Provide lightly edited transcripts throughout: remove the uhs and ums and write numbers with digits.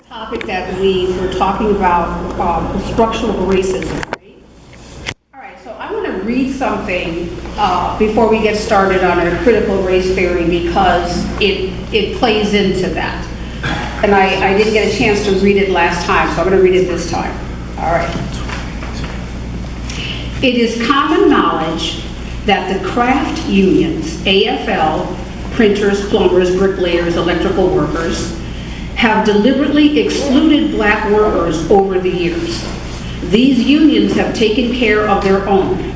Topic that we were talking about, structural racism, right? All right, so I want to read something before we get started on our critical race theory because it plays into that. And I didn't get a chance to read it last time, so I'm going to read it this time. All right. It is common knowledge that the craft unions, AFL, printers, plumbers, bricklayers, electrical workers, have deliberately excluded black workers over the years. These unions have taken care of their own,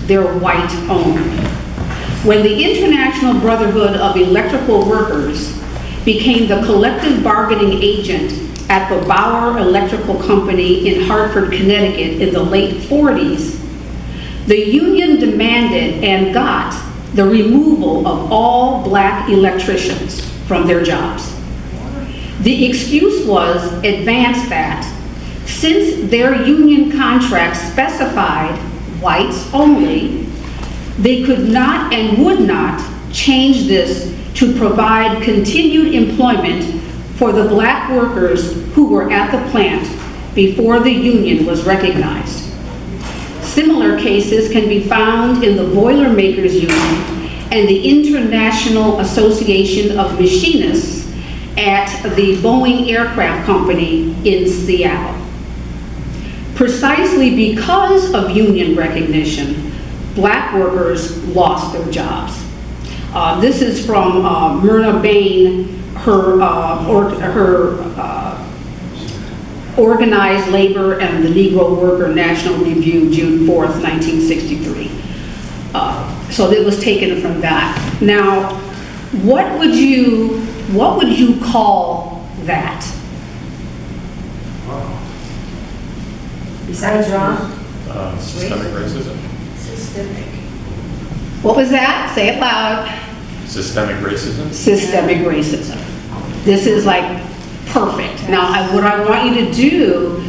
their white own. When the International Brotherhood of Electrical Workers became the collective bargaining agent at the Bauer Electrical Company in Hartford, Connecticut in the late 40s, the union demanded and got the removal of all black electricians from their jobs. The excuse was advanced that since their union contract specified whites only, they could not and would not change this to provide continued employment for the black workers who were at the plant before the union was recognized. Similar cases can be found in the Boilermakers Union and the International Association of Machinists at the Boeing Aircraft Company in Seattle. Precisely because of union recognition, black workers lost their jobs. This is from Myrna Bain, her Organized Labor and the Negro Worker National Review, June 4th, 1963. So it was taken from that. Now, what would you call that? Besides wrong? Systemic racism. Systemic. What was that? Say it loud. Systemic racism. Systemic racism. This is like perfect. Now, what I want you to do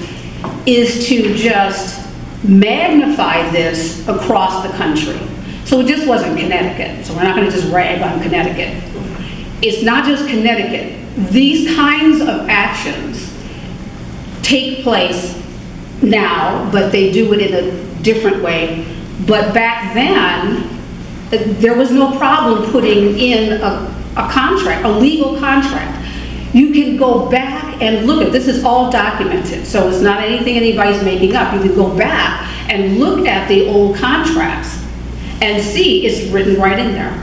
is to just magnify this across the country. So it just wasn't Connecticut, so we're not going to just rag on Connecticut. It's not just Connecticut. These kinds of actions take place now, but they do it in a different way. But back then, there was no problem putting in a contract, a legal contract. You can go back and look at, this is all documented, so it's not anything anybody's making up. You can go back and look at the old contracts and see it's written right in there.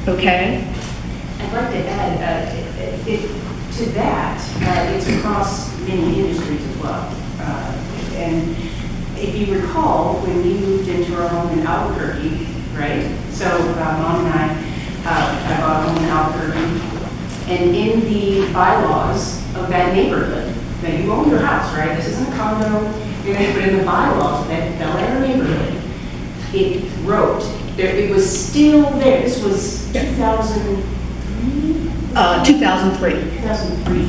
Okay? I'd like to add to that, it's across many industries as well. And if you recall, when we moved into our home in Albuquerque, right? So Mom and I bought a home in Albuquerque. And in the bylaws of that neighborhood, now you own your house, right? This isn't a condo, but in the bylaws of that Bel Air neighborhood, it wrote, it was still there. This was 2003? 2003. 2003.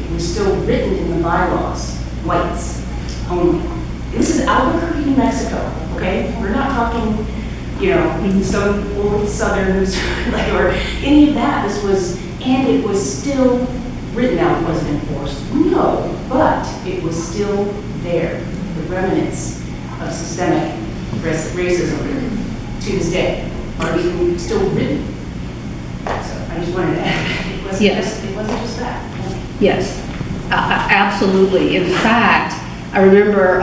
It was still written in the bylaws, whites only. This is Albuquerque, New Mexico, okay? We're not talking, some old southern, or any of that. This was, and it was still written out, it wasn't enforced. No, but it was still there. The remnants of systemic racism to this day are even still written. So I just wanted to add, it wasn't just that. Yes, absolutely. In fact, I remember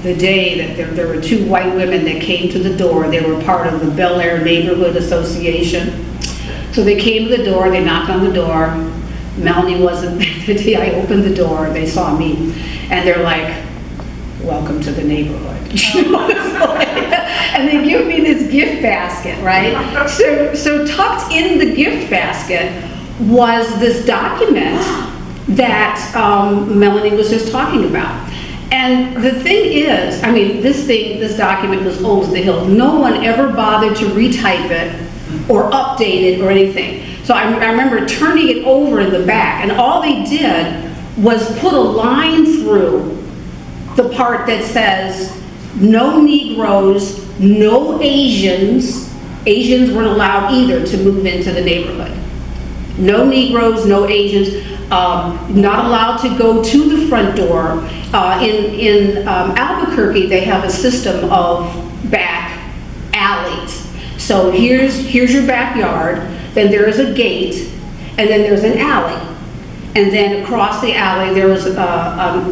the day that there were two white women that came to the door. They were part of the Bel Air Neighborhood Association. So they came to the door, they knocked on the door. Melanie wasn't there the day I opened the door, they saw me. And they're like, welcome to the neighborhood. And they give me this gift basket, right? So tucked in the gift basket was this document that Melanie was just talking about. And the thing is, I mean, this document was old as the hill. No one ever bothered to retype it or update it or anything. So I remember turning it over in the back, and all they did was put a line through the part that says, no Negroes, no Asians. Asians weren't allowed either to move into the neighborhood. No Negroes, no Asians, not allowed to go to the front door. In Albuquerque, they have a system of back alleys. So here's your backyard, then there is a gate, and then there's an alley. And then across the alley, there was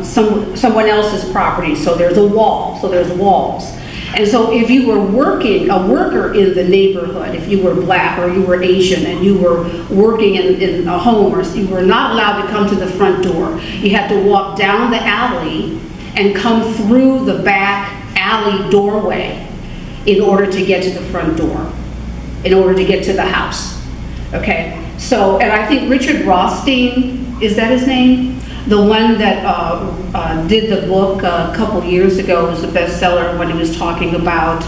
someone else's property, so there's a wall, so there's walls. And so if you were a worker in the neighborhood, if you were black or you were Asian and you were working in a home, or you were not allowed to come to the front door. You had to walk down the alley and come through the back alley doorway in order to get to the front door, in order to get to the house. Okay, so, and I think Richard Rothstein, is that his name? The one that did the book a couple years ago, was a bestseller when he was talking about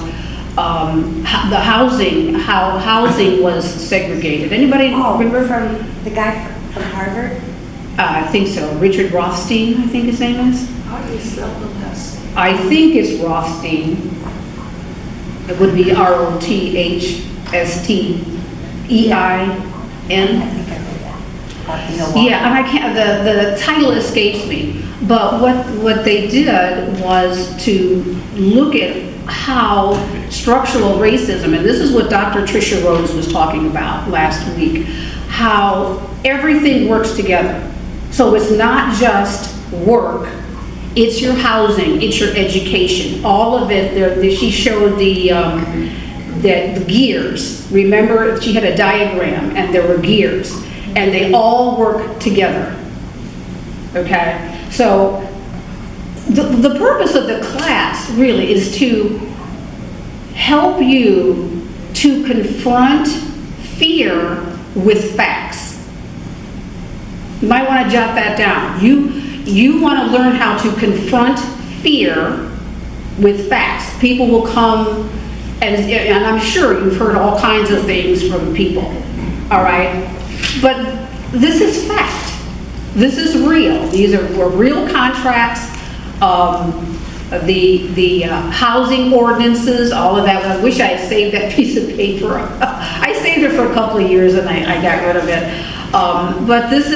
the housing, how housing was segregated. Anybody remember? From the guy from Harvard? I think so. Richard Rothstein, I think his name is. How do you spell the last name? I think it's Rothstein. It would be Rothstein. I think I read that. You know what? Yeah, and I can't, the title escapes me, but what they did was to look at how structural racism, and this is what Dr. Patricia Rose was talking about last week, how everything works together. So it's not just work, it's your housing, it's your education, all of it. She showed the gears. Remember, she had a diagram and there were gears, and they all work together. Okay? So the purpose of the class really is to help you to confront fear with facts. You might want to jot that down. You want to learn how to confront fear with facts. People will come, and I'm sure you've heard all kinds of things from people, all right? But this is fact. This is real. These were real contracts. The housing ordinances, all of that. I wish I had saved that piece of paper. I saved it for a couple of years and I got rid of it. But this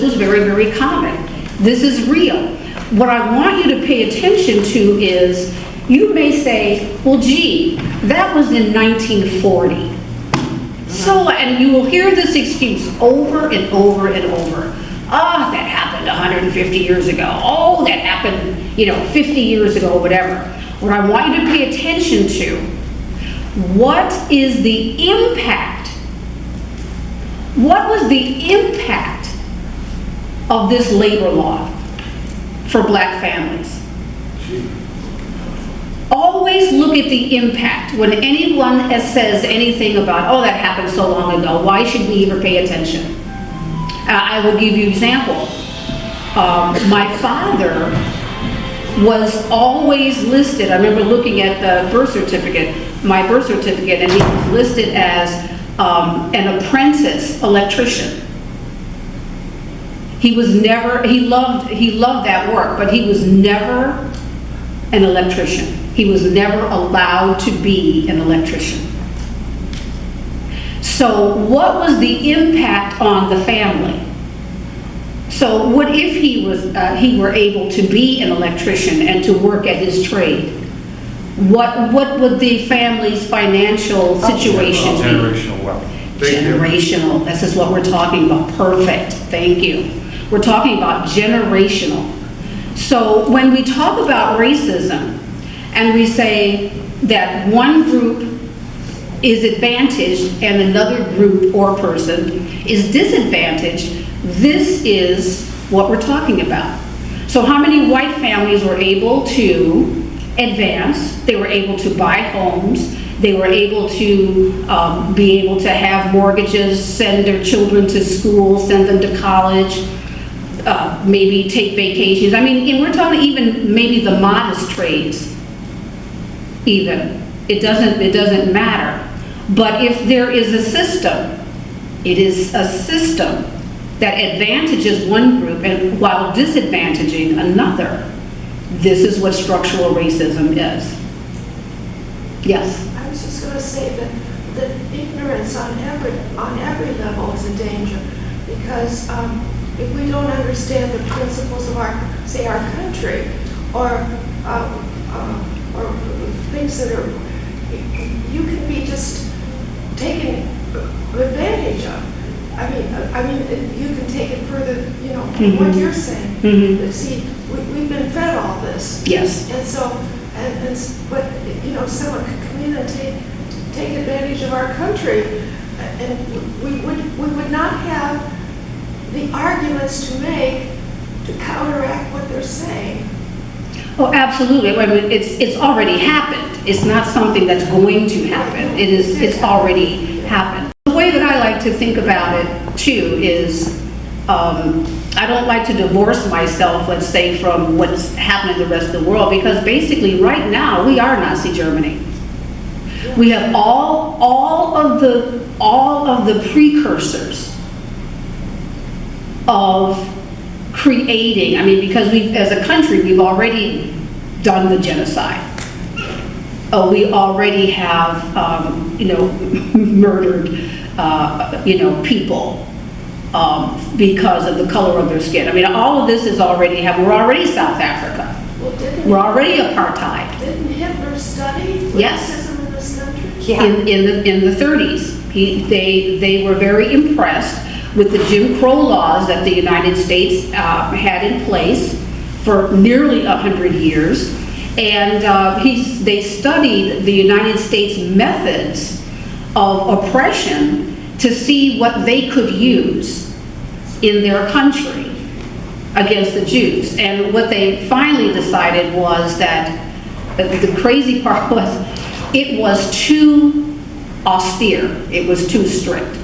was very, very common. This is real. What I want you to pay attention to is, you may say, well, gee, that was in 1940. So, and you will hear this excuse over and over and over. Oh, that happened 150 years ago. Oh, that happened, 50 years ago, whatever. What I want you to pay attention to, what is the impact? What was the impact of this labor law for black families? Always look at the impact. When anyone says anything about, oh, that happened so long ago, why should we ever pay attention? I will give you an example. My father was always listed, I remember looking at the birth certificate, my birth certificate, and he was listed as an apprentice electrician. He was never, he loved that work, but he was never an electrician. He was never allowed to be an electrician. So what was the impact on the family? So what if he were able to be an electrician and to work at his trade? What would the family's financial situation be? Generational wealth. Generational, this is what we're talking about. Perfect, thank you. We're talking about generational. So when we talk about racism and we say that one group is advantaged and another group or person is disadvantaged, this is what we're talking about. So how many white families were able to advance? They were able to buy homes. They were able to be able to have mortgages, send their children to school, send them to college, maybe take vacations. I mean, we're talking even maybe the modest trades, even. It doesn't matter. But if there is a system, it is a system that advantages one group and while disadvantaging another. This is what structural racism is. Yes? I was just going to say that ignorance on every level is a danger. because if we don't understand the principles of our, say, our country, or things that are, you can be just taken advantage of. I mean, you can take it further, you know, what you're saying. But see, we've been fed all this. Yes. And so, but, you know, someone could come in and take advantage of our country, and we would not have the arguments to make to counteract what they're saying. Oh, absolutely. I mean, it's already happened. It's not something that's going to happen. It's already happened. The way that I like to think about it too is, I don't like to divorce myself, let's say, from what's happening in the rest of the world, because basically right now we are Nazi Germany. We have all of the precursors of creating, I mean, because as a country, we've already done the genocide. We already have, murdered, people because of the color of their skin. I mean, all of this is already happened. We're already South Africa. Well, We're already apartheid. Didn't Hitler study Yes. racism in this country? Yeah. In the 30s. They were very impressed with the Jim Crow laws that the United States had in place for nearly 100 years. And they studied the United States methods of oppression to see what they could use in their country against the Jews. And what they finally decided was that the crazy part was it was too austere. It was too strict.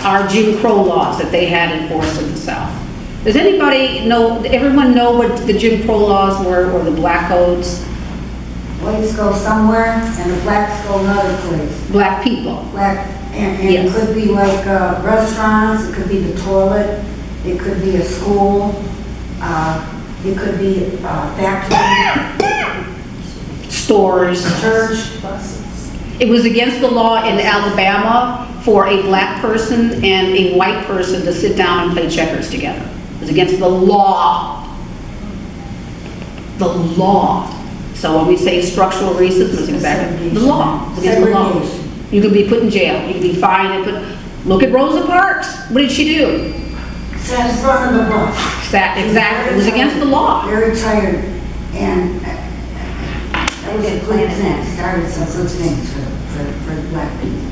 Our Jim Crow laws that they had enforced in the South. Does everyone know what the Jim Crow laws were, or the black codes? Whites go somewhere and the blacks go another place. Black people. Black, and Yes. it could be like restaurants, it could be the toilet, it could be a school, it could be a factory, Stores. church. It was against the law in Alabama for a black person and a white person to sit down and play checkers together. It was against the law. The law. So when we say structural racism, it's exactly the law. It's against the law. You could be put in jail. You could be fined and put. Look at Rosa Parks. What did she do? Sat in front of the bus. Exactly. It was against the law. Very tired, and that was a good thing, started some good things for the black people.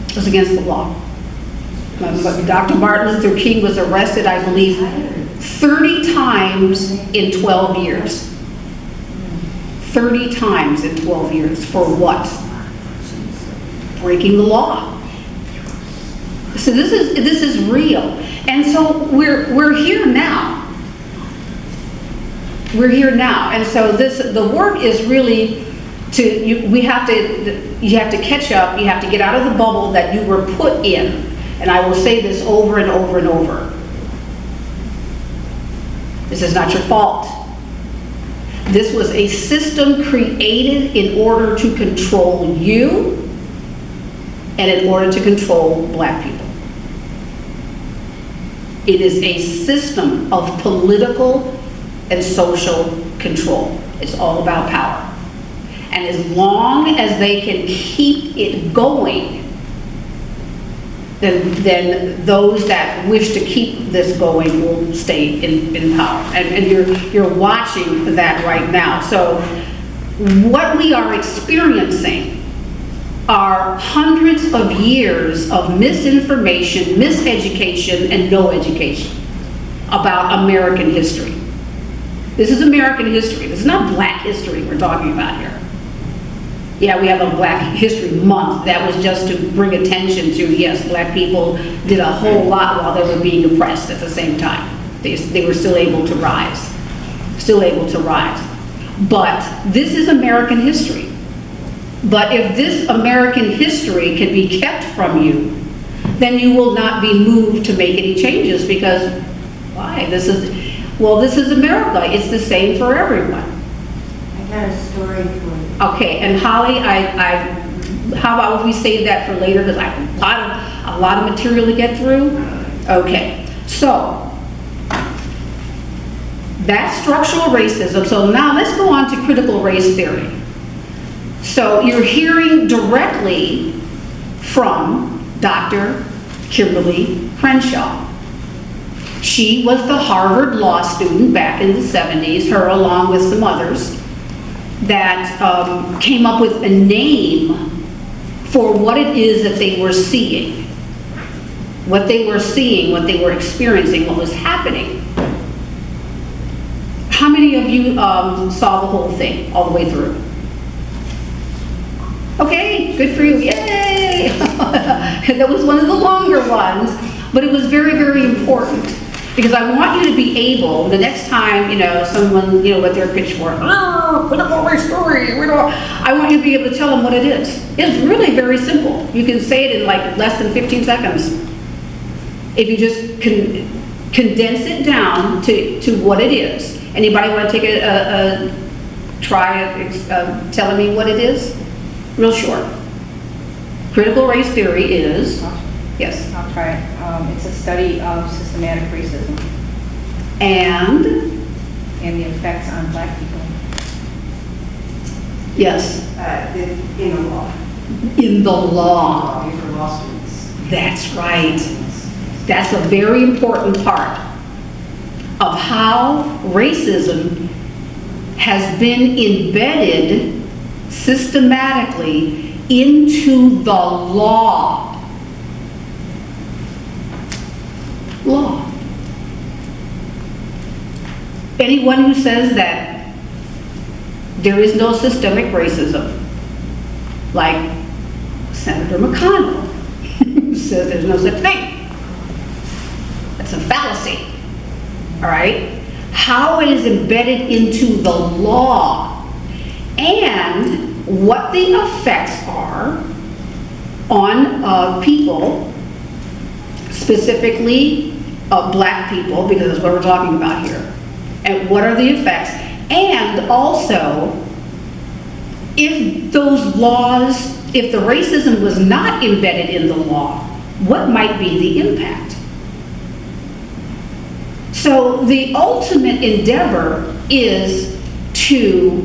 It was against the law. Dr. Martin Luther King was arrested, I believe, 30 times in 12 years. 30 times in 12 years. For what? Breaking the law. So this is real. And so we're here now. We're here now. And so the work is really you have to catch up. You have to get out of the bubble that you were put in. And I will say this over and over and over. This is not your fault. This was a system created in order to control you and in order to control black people. It is a system of political and social control. It's all about power. And as long as they can keep it going, then those that wish to keep this going will stay in power. And you're watching that right now. So what we are experiencing are hundreds of years of misinformation, miseducation, and no education about American history. This is American history. This is not black history we're talking about here. Yeah, we have a Black History Month. That was just to bring attention to, yes, black people did a whole lot while they were being oppressed at the same time. They were still able to rise. Still able to rise. But this is American history. But if this American history can be kept from you, then you will not be moved to make any changes, because why? This is America. It's the same for everyone. I got a story for you. Okay, and Holly, I How about if we save that for later, because I have a lot of material to get through? Okay, so that's structural racism. So now let's go on to critical race theory. So you're hearing directly from Dr. Kimberly Crenshaw. She was the Harvard law student back in the 70s, her along with some others, that came up with a name for what it is that they were seeing. What they were seeing, what they were experiencing, what was happening. How many of you saw the whole thing all the way through? Okay, good for you, yay! That was one of the longer ones, but it was very, very important because I want you to be able, the next time, someone, with their pitchfork, critical race theory, I want you to be able to tell them what it is. It's really very simple. You can say it in like less than 15 seconds. If you just condense it down to what it is. Anybody want to take a try at telling me what it is? Real short. Critical race theory is, yes. I'll try it. It's a study of systematic racism And, and the effects on Black people. yes, In the law. in the law. For law students. That's right. That's a very important part of how racism has been embedded systematically into the law. Law. Anyone who says that there is no systemic racism, like Senator McConnell, who says there's no such thing. That's a fallacy, all right? How it is embedded into the law and what the effects are on people, specifically Black people, because that's what we're talking about here. And what are the effects? And also, if those laws, if the racism was not embedded in the law, what might be the impact? So the ultimate endeavor is to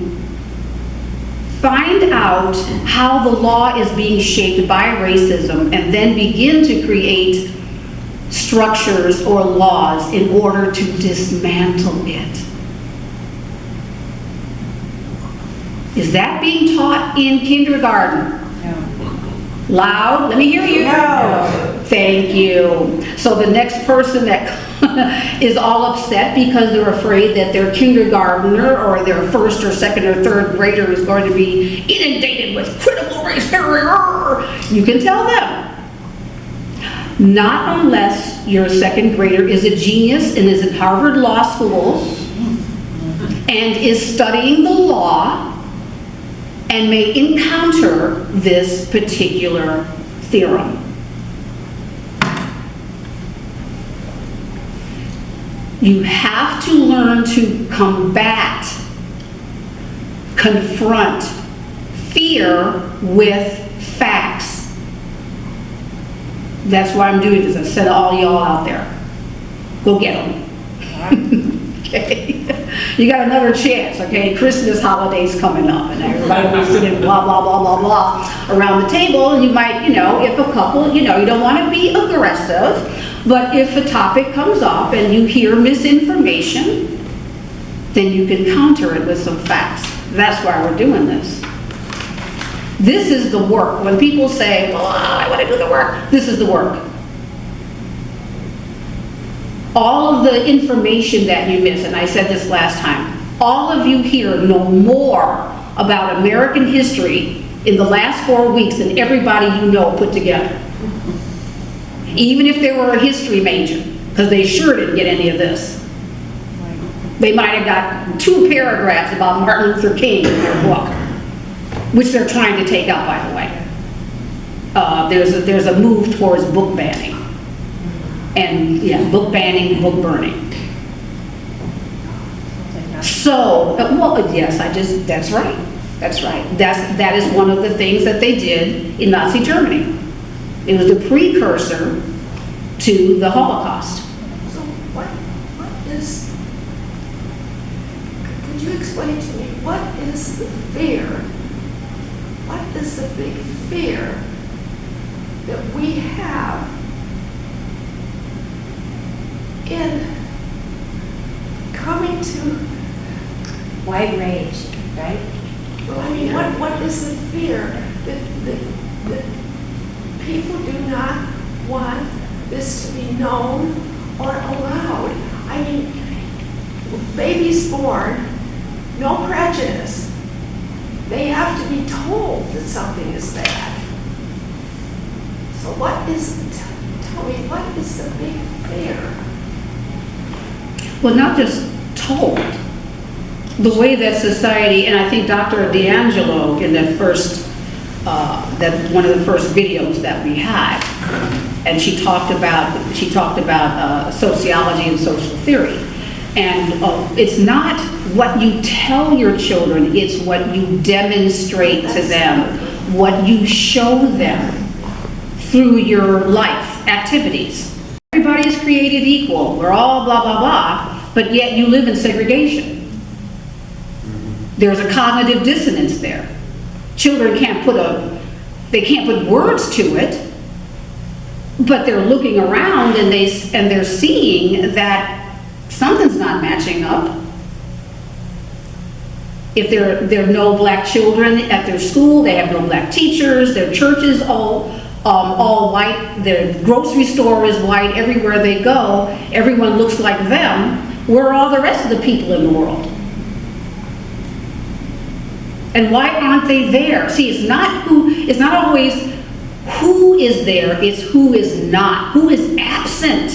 find out how the law is being shaped by racism and then begin to create structures or laws in order to dismantle it. Is that being taught in kindergarten? No. Loud? Let me hear you. No. Thank you. So the next person that is all upset because they're afraid that their kindergartner or their first or second or third grader is going to be inundated with critical race theory, you can tell them. Not unless your second grader is a genius and is in Harvard Law School and is studying the law and may encounter this particular theorem. You have to learn to combat, confront fear with facts. That's why I'm doing this. I said all y'all out there, go get them. Okay? You got another chance, okay? Christmas holiday's coming up and everybody will be sitting blah, blah, blah, blah, blah around the table, and you might, if a couple, you don't want to be aggressive, but if a topic comes up and you hear misinformation, then you can counter it with some facts. That's why we're doing this. This is the work. When people say, well, I want to do the work, this is the work. All of the information that you miss, and I said this last time, all of you here know more about American history in the last 4 weeks than everybody you know put together. Even if they were a history major, because they sure didn't get any of this. They might have got 2 paragraphs about Martin Luther King in their book, which they're trying to take up, by the way. There's a move towards book banning. And yeah, book banning, book burning. So, well, yes, that's right. That's right. That is one of the things that they did in Nazi Germany. It was the precursor to the Holocaust. So what is, could you explain to me, what is the fear? What is the big fear that we have in coming to, White rage, right? well, I mean, what is the fear that people do not want this to be known or allowed? I mean, babies born, no prejudice. They have to be told that something is bad. So tell me, what is the big fear? Well, not just told. The way that society, and I think Dr. D'Angelo in that one of the first videos that we had, and she talked about sociology and social theory. And it's not what you tell your children, it's what you demonstrate to them, what you show them through your life activities. Everybody is created equal, we're all blah, blah, blah, but yet you live in segregation. There's a cognitive dissonance there. Children can't put words to it, but they're looking around and they're seeing that something's not matching up. If there are no black children at their school, they have no black teachers, their church is all white, their grocery store is white, everywhere they go, everyone looks like them. Where are all the rest of the people in the world? And why aren't they there? See, it's not always who is there, it's who is not, who is absent.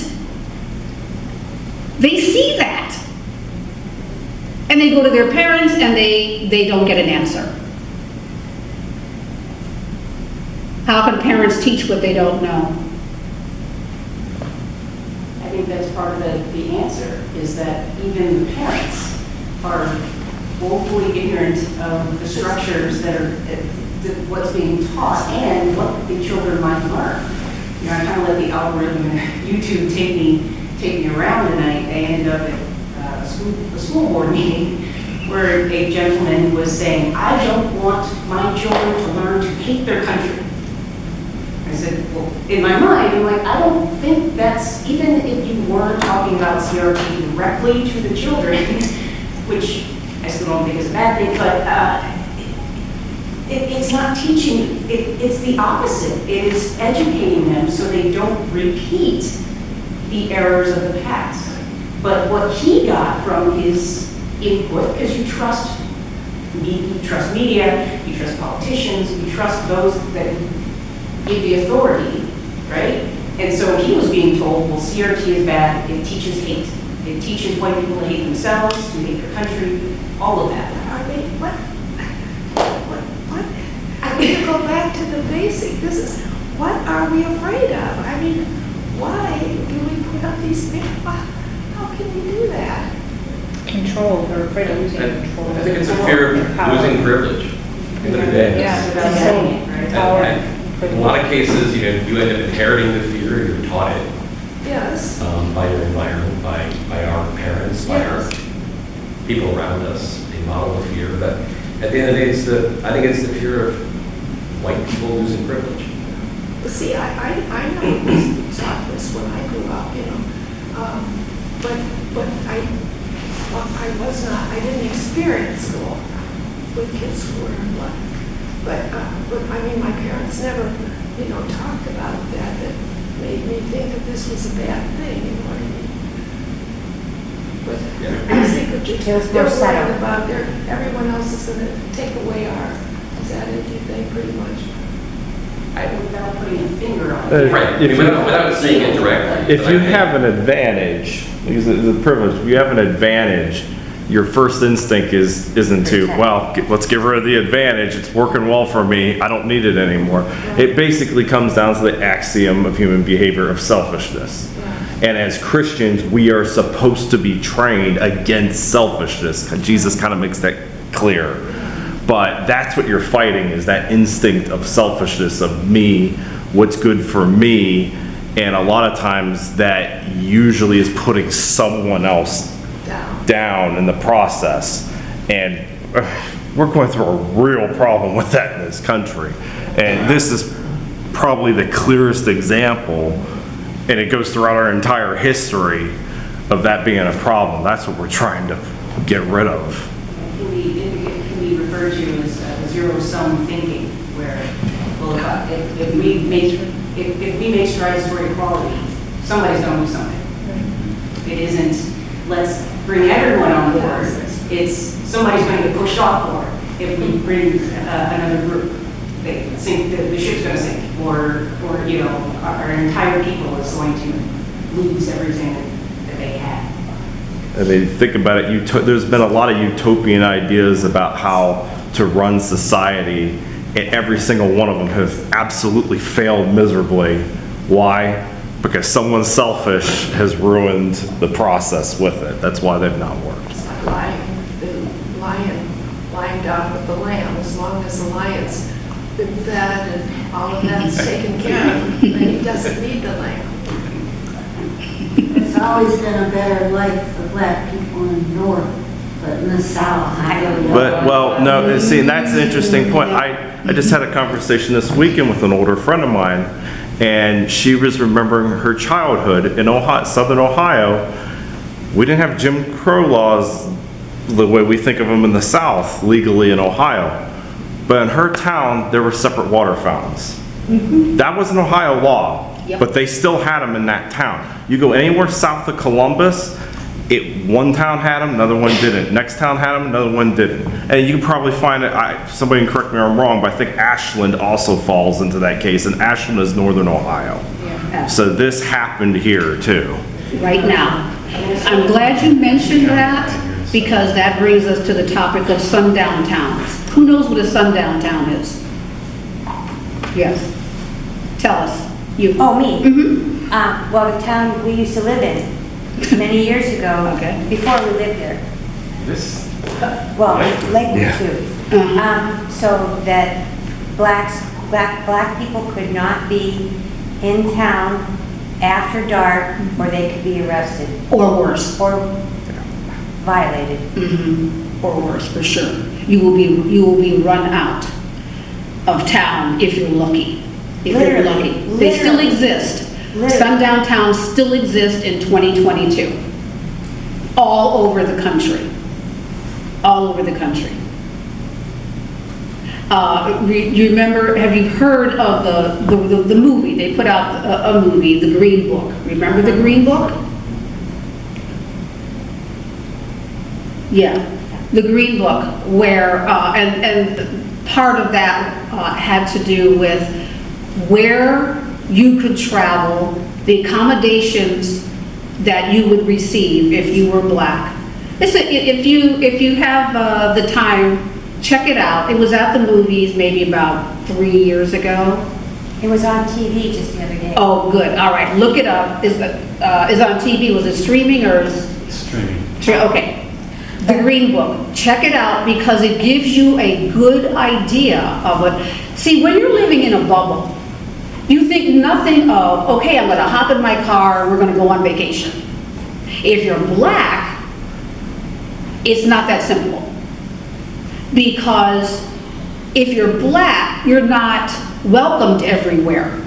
They see that. And they go to their parents and they don't get an answer. How can parents teach what they don't know? I think that's part of the answer, is that even the parents are woefully ignorant of the structures that are, what's being taught and what the children might learn. You know, I kind of let the algorithm and YouTube take me around, and I ended up at a school board meeting where a gentleman was saying, I don't want my children to learn to hate their country. I said, well, in my mind, I'm like, I don't think that's, even if you weren't talking about CRT directly to the children, which I still don't think is a bad thing, but it's not teaching, it's the opposite. It is educating them so they don't repeat the errors of the past. But what he got from his input, because you trust media, you trust politicians, you trust those that give the authority, right? And so he was being told, well, CRT is bad, it teaches hate. It teaches white people to hate themselves, to hate their country, all of that. I mean, what? I need to go back to the basic. This is, what are we afraid of? I mean, why do we put up these things? How can we do that? Control, they're afraid of losing control. I think it's a fear of losing privilege at the end of the day. Yeah, It's about saying it, right? Power. And in a lot of cases, you end up inheriting the fear, you're taught it Yes. by your environment, by our parents, by our people around us. They model the fear, but at the end of the day, I think it's the fear of white people losing privilege. See, I know we taught this when I grew up, you know, but I didn't experience school with kids who were black. But I mean, my parents never, you know, talked about that made me think that this was a bad thing, you know what I mean? But I think that they're worried about everyone else is going to take away is that it, you think, pretty much? Without putting a finger on it. Right, without saying it directly. If you have an advantage, because the privilege, if you have an advantage, your first instinct isn't to, well, let's get rid of the advantage, it's working well for me, I don't need it anymore. It basically comes down to the axiom of human behavior of selfishness. And as Christians, we are supposed to be trained against selfishness. Jesus kind of makes that clear. But that's what you're fighting, is that instinct of selfishness of me, what's good for me. And a lot of times that usually is putting someone else down in the process. And we're going through a real problem with that in this country. And this is probably the clearest example, and it goes throughout our entire history of that being a problem. That's what we're trying to get rid of. It can be referred to as zero-sum thinking, where, well, if we make strides toward equality, somebody's going to do something. It isn't, let's bring everyone on board. It's somebody's going to get pushed off board if we bring another group. They sink, the ship's going to sink, or you know, our entire people is going to lose everything that they had. I mean, think about it, there's been a lot of utopian ideas about how to run society, and every single one of them has absolutely failed miserably. Why? Because someone selfish has ruined the process with it. That's why they've not worked. It's like the lion lying down with the lamb. As long as the lion's been fed and all of that's taken care of, then he doesn't need the lamb. It's always been a better life for black people in the north, but in the south, I don't know. But, well, no, see, and that's an interesting point. I just had a conversation this weekend with an older friend of mine, and she was remembering her childhood in Ohio, Southern Ohio. We didn't have Jim Crow laws the way we think of them in the South, legally in Ohio. But in her town, there were separate water fountains. That was an Ohio law, but they still had them in that town. You go anywhere south of Columbus, one town had them, another one didn't. Next town had them, another one didn't. And you can probably find it, somebody can correct me if I'm wrong, but I think Ashland also falls into that case, and Ashland is northern Ohio. So this happened here too. Right now. I'm glad you mentioned that, because that brings us to the topic of sundown towns. Who knows what a sundown town is? Yes. Tell us. You. Oh, me? Mm-hmm. Well, the town we used to live in many years ago, Okay. before we lived there. This, Well, Lakewood too. Uh-huh. So that black people could not be in town after dark, or they could be arrested Or worse. or violated. Mm-hmm. Or worse, for sure. You will be run out of town if you're lucky. If you're Literally. lucky. They still Literally. exist. Literally. Sundown towns still exist in 2022. All over the country. All over the country. You remember, have you heard of the movie? They put out a movie, The Green Book. Remember The Green Book? Yeah, The Green Book, where, and part of that had to do with where you could travel, the accommodations that you would receive if you were black. If you have the time, check it out. It was at the movies maybe about 3 years ago. It was on TV just the other day. Oh, good. All right, look it up. Is on TV? Was it streaming or? Streaming. Okay. The Green Book. Check it out, because it gives you a good idea of it. See, when you're living in a bubble, you think nothing of, okay, I'm going to hop in my car and we're going to go on vacation. If you're black, it's not that simple. Because if you're black, you're not welcomed everywhere.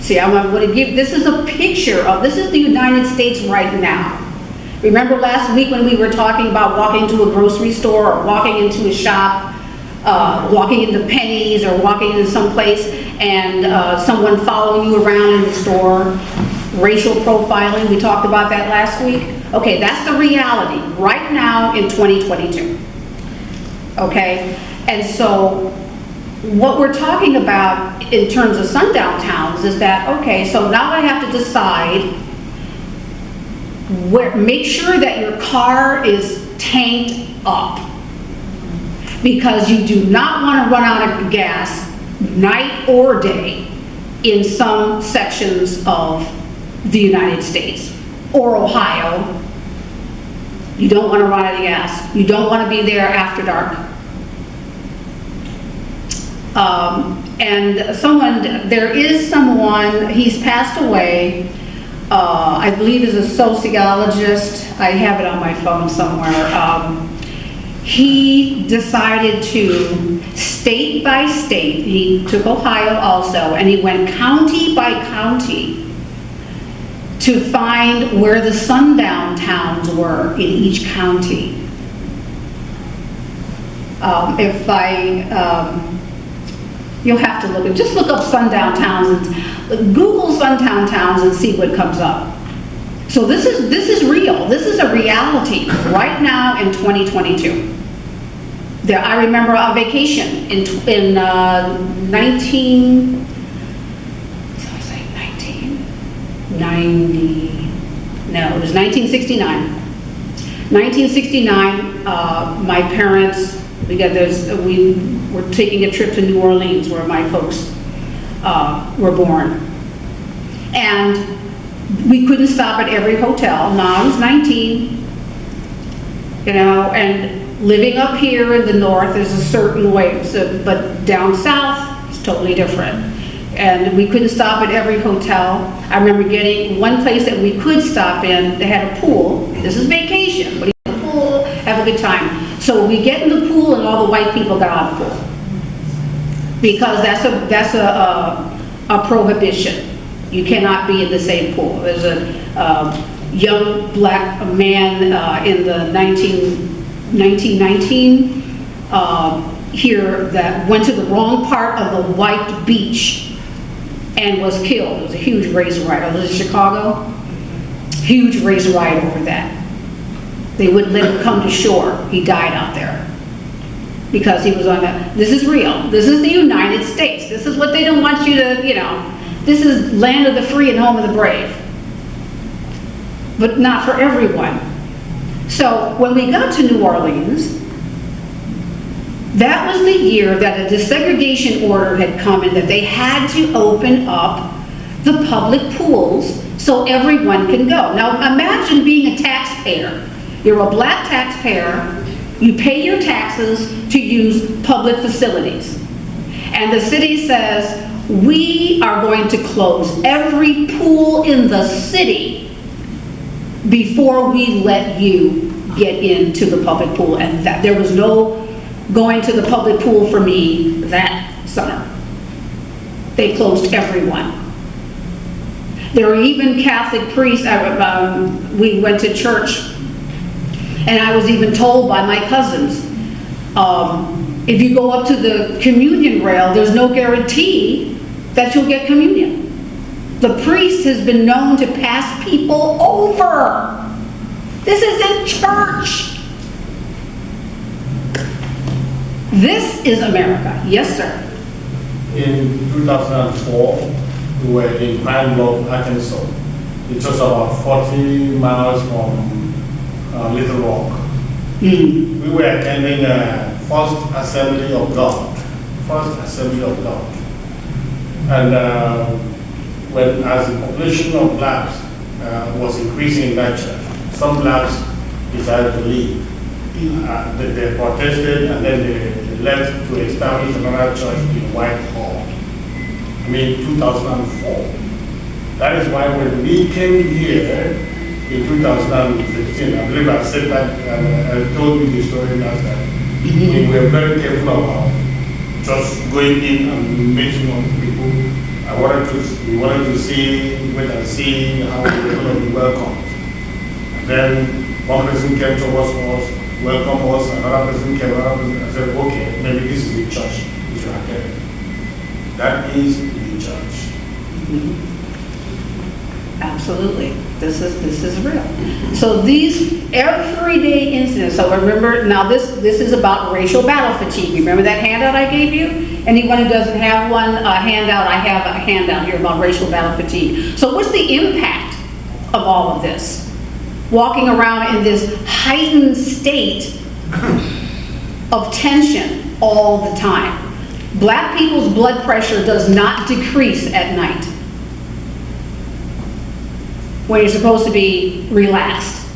See, I'm going to give, this is a picture of, this is the United States right now. Remember last week when we were talking about walking to a grocery store or walking into a shop, walking into Penny's or walking into some place and someone following you around in the store, racial profiling, we talked about that last week. Okay, that's the reality right now in 2022. Okay, and so what we're talking about in terms of sundown towns is that, okay, so now I have to decide where, make sure that your car is tanked up, because you do not want to run out of gas night or day in some sections of the United States or Ohio You don't want to run out of gas. You don't want to be there after dark. And there is someone, he's passed away, I believe is a sociologist. I have it on my phone somewhere. He decided to, state by state, he took Ohio also, and he went county by county to find where the sundown towns were in each county. You'll have to just look up sundown towns, and Google sundown towns and see what comes up. So this is real. This is a reality right now in 2022. I remember a vacation in 1990, no, it was 1969. 1969, my parents, we were taking a trip to New Orleans where my folks were born. And we couldn't stop at every hotel. Now, I was 19, and living up here in the north is a certain way, but down south, it's totally different. And we couldn't stop at every hotel. I remember getting one place that we could stop in, they had a pool. This is vacation, but you have a pool, have a good time. So we get in the pool and all the white people got out of the pool. Because that's a prohibition. You cannot be in the same pool. There's a young black man in the 1919 here that went to the wrong part of the white beach and was killed. It was a huge razor ride. I was in Chicago. Huge razor ride over that. They wouldn't let him come to shore. He died out there because he was on that. This is real. This is the United States. This is what they don't want you to, this is land of the free and home of the brave. But not for everyone. So when we got to New Orleans, that was the year that a desegregation order had come in that they had to open up the public pools so everyone can go. Now imagine being a taxpayer. You're a black taxpayer, you pay your taxes to use public facilities. And the city says, we are going to close every pool in the city before we let you get into the public pool. And that there was no going to the public pool for me that summer. They closed everyone. There were even Catholic priests, we went to church, and I was even told by my cousins, if you go up to the communion rail, there's no guarantee that you'll get communion. The priest has been known to pass people over. This is in church. This is America. Yes, sir. In 2004, we were in Pine Bluff, Arkansas. It's just about 40 miles from Little Rock. We were attending First Assembly of God. First Assembly of God. And as the population of blacks was increasing in that church, some blacks decided to leave. They protested and then they left to establish another church in Whitehall. 2004. That is why when we came here in 2015, I believe I said that, I told you the story last time. We were very careful about just going in and meeting on people. We wanted to see, wait and see how we were going to be welcomed. And then one person came towards us, welcomed us, another person came, another person, I said, okay, maybe this is the church which we are getting. That is the church. Absolutely. This is real. So these everyday incidents, so remember, now this is about racial battle fatigue. Remember that handout I gave you? Anyone who doesn't have one handout, I have a handout here about racial battle fatigue. So what's the impact of all of this? Walking around in this heightened state of tension all the time. Black people's blood pressure does not decrease at night when you're supposed to be relaxed.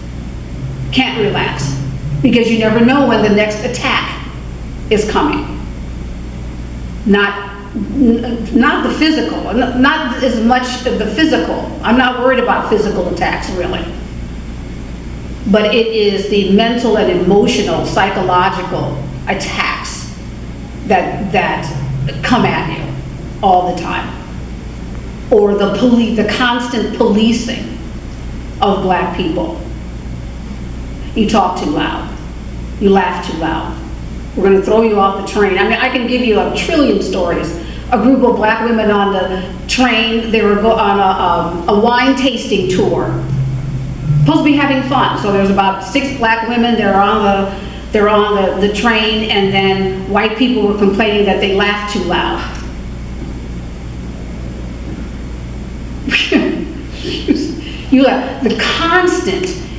can't relax, because you never know when the next attack is coming. Not the physical, not as much of the physical. I'm not worried about physical attacks, really. But it is the mental and emotional, psychological attacks that come at you all the time. Or the constant policing of black people. You talk too loud. You laugh too loud. We're going to throw you off the train. I mean, I can give you a trillion stories. A group of black women on the train, they were on a wine tasting tour. Supposed to be having fun. So there's about 6 black women, they're on the train, and then white people were complaining that they laughed too loud.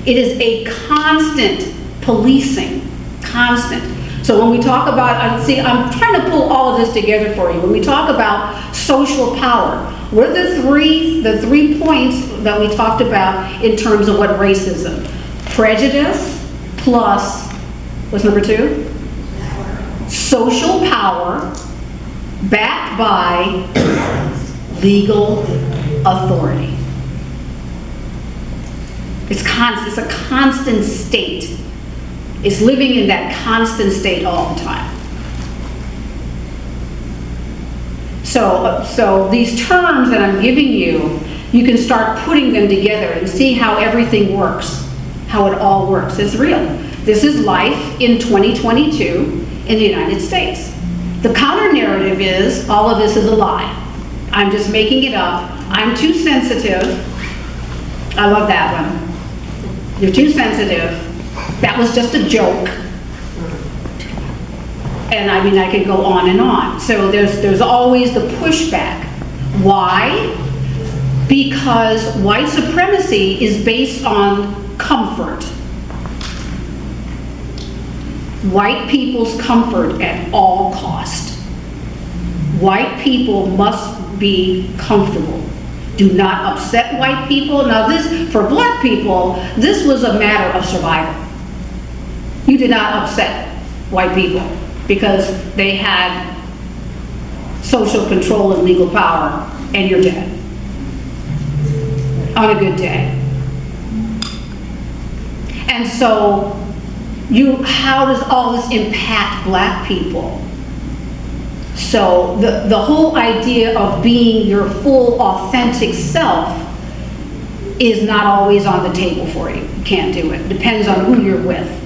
It is a constant policing, constant. So when we talk about, see, I'm trying to pull all of this together for you. When we talk about social power, what are the three points that we talked about in terms of what racism? Prejudice plus, what's number 2? Social power backed by legal authority. It's constant. It's a constant state. It's living in that constant state all the time. So these terms that I'm giving you, you can start putting them together and see how everything works, how it all works. It's real. This is life in 2022 in the United States. The counter narrative is all of this is a lie. I'm just making it up. I'm too sensitive. I love that one. You're too sensitive. That was just a joke. And I mean, I could go on and on. So there's always the pushback. Why? Because white supremacy is based on comfort. White people's comfort at all cost. White people must be comfortable. Do not upset white people. Now this, for black people, this was a matter of survival. You did not upset white people because they had social control and legal power, and you're dead on a good day. And so how does all this impact black people? So the whole idea of being your full authentic self is not always on the table for you. You can't do it. Depends on who you're with.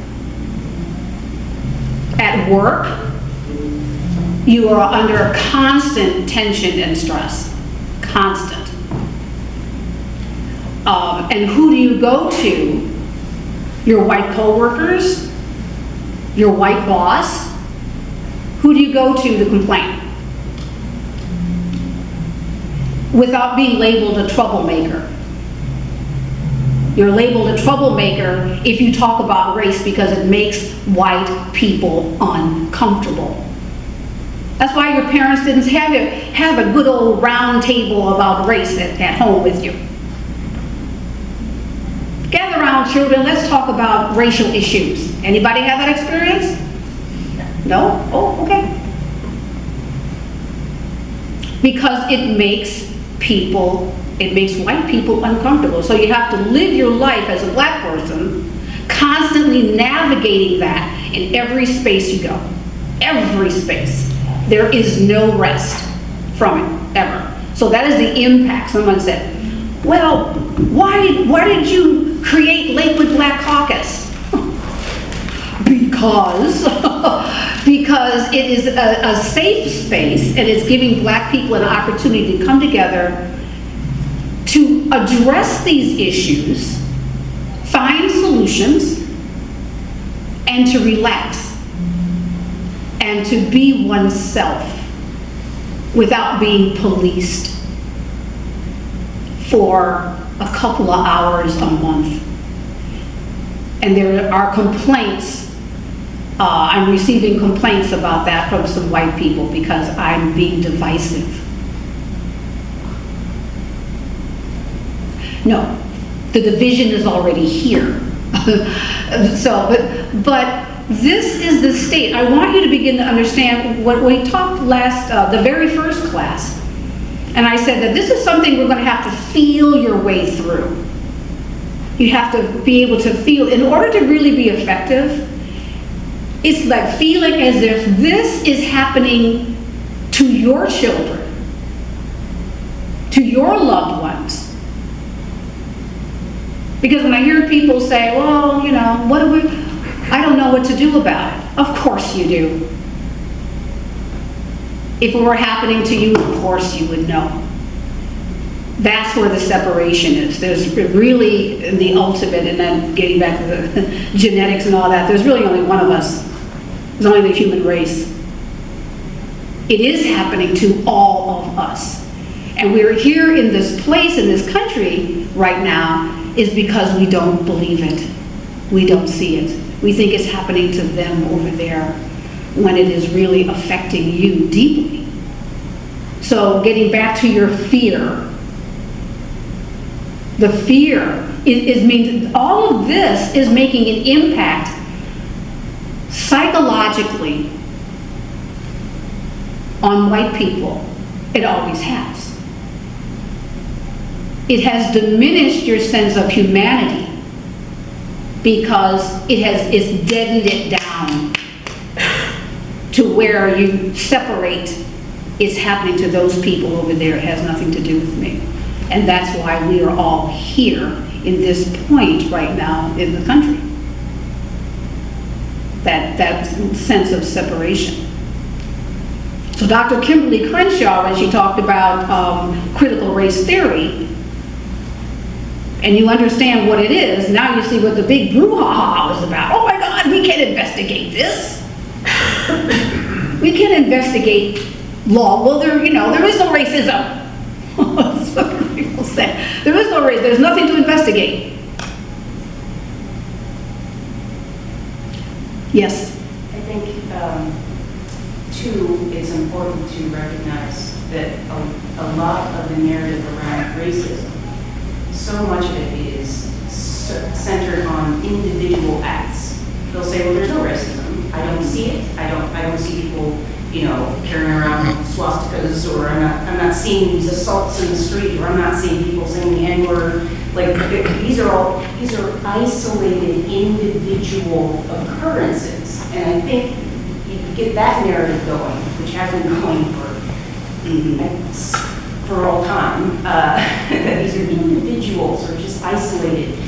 At work, you are under constant tension and stress. Constant. And who do you go to? Your white coworkers? Your white boss? Who do you go to complain? Without being labeled a troublemaker. You're labeled a troublemaker if you talk about race because it makes white people uncomfortable. That's why your parents didn't have a good old round table about race at home with you. Gather around, children, let's talk about racial issues. Anybody have that experience? No? Oh, okay. Because it makes white people uncomfortable. So you have to live your life as a black person, constantly navigating that in every space you go. Every space. There is no rest from it, ever. So that is the impact. Someone said, well, why did you create Lakewood Black Caucus? Because it is a safe space, and it's giving black people an opportunity to come together to address these issues, find solutions, and to relax, and to be oneself without being policed for a couple of hours a month. And there are complaints. I'm receiving complaints about that from some white people because I'm being divisive. No, the division is already here. So, but this is the state. I want you to begin to understand what we talked last, the very first class. And I said that this is something we're going to have to feel your way through. You have to be able to feel, in order to really be effective, it's like feeling as if this is happening to your children, to your loved ones. Because when I hear people say, well, you know, what do we, I don't know what to do about it. Of course you do. If it were happening to you, of course you would know. That's where the separation is. There's really the ultimate, and then getting back to the genetics and all that, there's really only one of us. There's only the human race. It is happening to all of us. And we're here in this place, in this country right now, is because we don't believe it. We don't see it. We think it's happening to them over there when it is really affecting you deeply. So getting back to your fear, the fear is means all of this is making an impact psychologically on white people. It always has. It has diminished your sense of humanity because it's deadened it down to where you separate. It's happening to those people over there. It has nothing to do with me. And that's why we are all here in this point right now in the country. That sense of separation. So Dr. Kimberly Crenshaw, when she talked about critical race theory, and you understand what it is, now you see what the big brouhaha was about. Oh my God, we can't investigate this. We can't investigate law. Well, there is no racism. That's what people say. There is no race. There's nothing to investigate. Yes? I think, too, it's important to recognize that a lot of the narrative around racism, so much of it is centered on individual acts. They'll say, well, there's no racism. I don't see it. I don't see people, carrying around swastikas, or I'm not seeing these assaults in the street, or I'm not seeing people saying the N-word. Like, these are isolated individual occurrences. And I think you get that narrative going, which has been going for all time, that these are individuals or just isolated.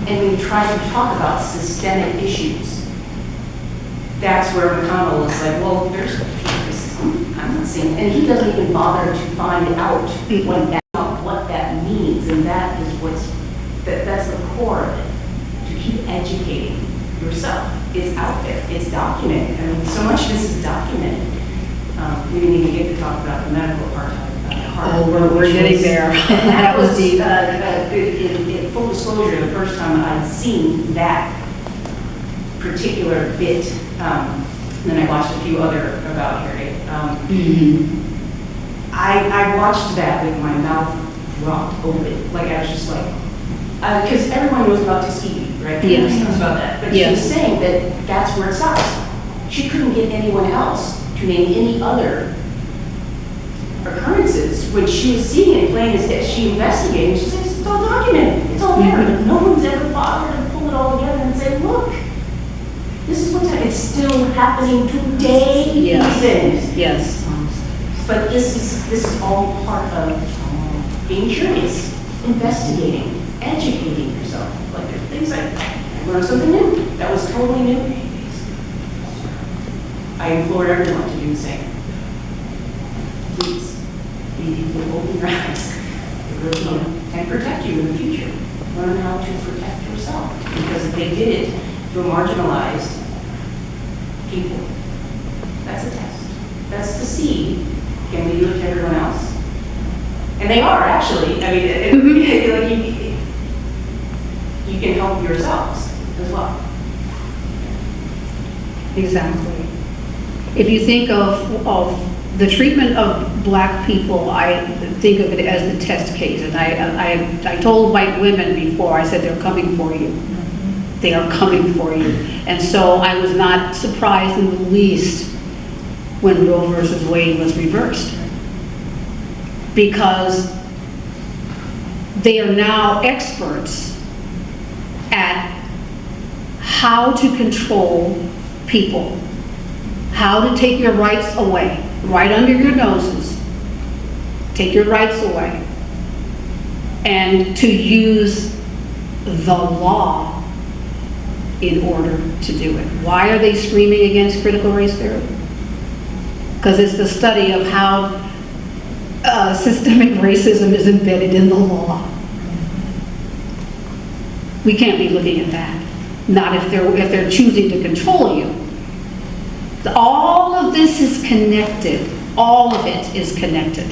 And when you try to talk about systemic issues, that's where McConnell is like, well, there's racism. I'm not seeing it. And he doesn't even bother to find out what that means. And that is that's the core of it. To keep educating yourself. It's out there. It's documented. I mean, so much of this is documented. We didn't even get to talk about the medical apartheid. We're getting there. That was deep. In full disclosure, the first time I'd seen that particular bit, and then I watched a few other about Harriet. I watched that with my mouth dropped open. Like, I was just like, because everyone knows about Tuskegee, right? Yes. Everyone knows about that. But she was saying that that's where it stops. She couldn't get anyone else to name any other occurrences, which she was seeing in plain as day. She investigated. She said, it's all documented. It's all there. But no one's ever bothered to pull it all together and say, look, this is what's happening. It's still happening today. Yes. But this is all part of being curious, investigating, educating yourself. Like, there's things I learned something new that was totally new. I implore everyone to do the same. Please, open your eyes, and protect you in the future. Learn how to protect yourself, because if they did it to a marginalized people, that's a test. That's to see, can we do it to everyone else? And they are, actually. I mean, you can help yourselves as well. Exactly. If you think of the treatment of black people, I think of it as the test case. And I told white women before, I said, they're coming for you. They are coming for you. And so I was not surprised in the least when Roe versus Wade was reversed. Because they are now experts at how to control people, how to take your rights away, right under your noses, take your rights away, and to use the law in order to do it. Why are they screaming against critical race theory? Because it's the study of how systemic racism is embedded in the law. We can't be looking at that. Not if they're choosing to control you. All of this is connected. All of it is connected.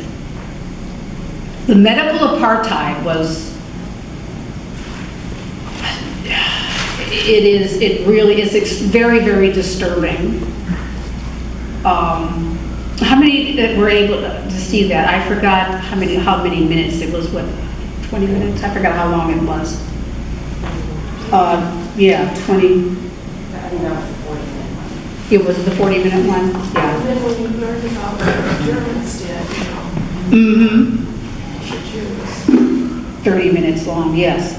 The medical apartheid was, it really is very, very disturbing. How many that were able to see that? I forgot how many minutes it was. What, 20 minutes? I forgot how long it was. Yeah, 20. I think that was the 40-minute one. It was the 40-minute one. And Yeah. then when you learned about what the Germans did, Mm-hmm. 30 minutes long. Yes.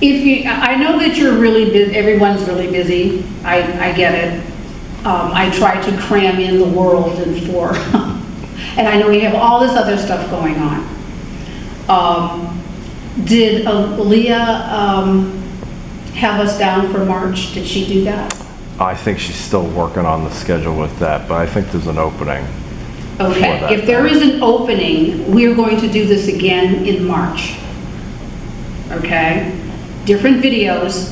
I know that you're really busy. Everyone's really busy. I get it. I try to cram in the world in 4. And I know you have all this other stuff going on. Did Leah have us down for March? Did she do that? I think she's still working on the schedule with that, but I think there's an opening. Okay, that. if there is an opening, we're going to do this again in March. Okay? Different videos.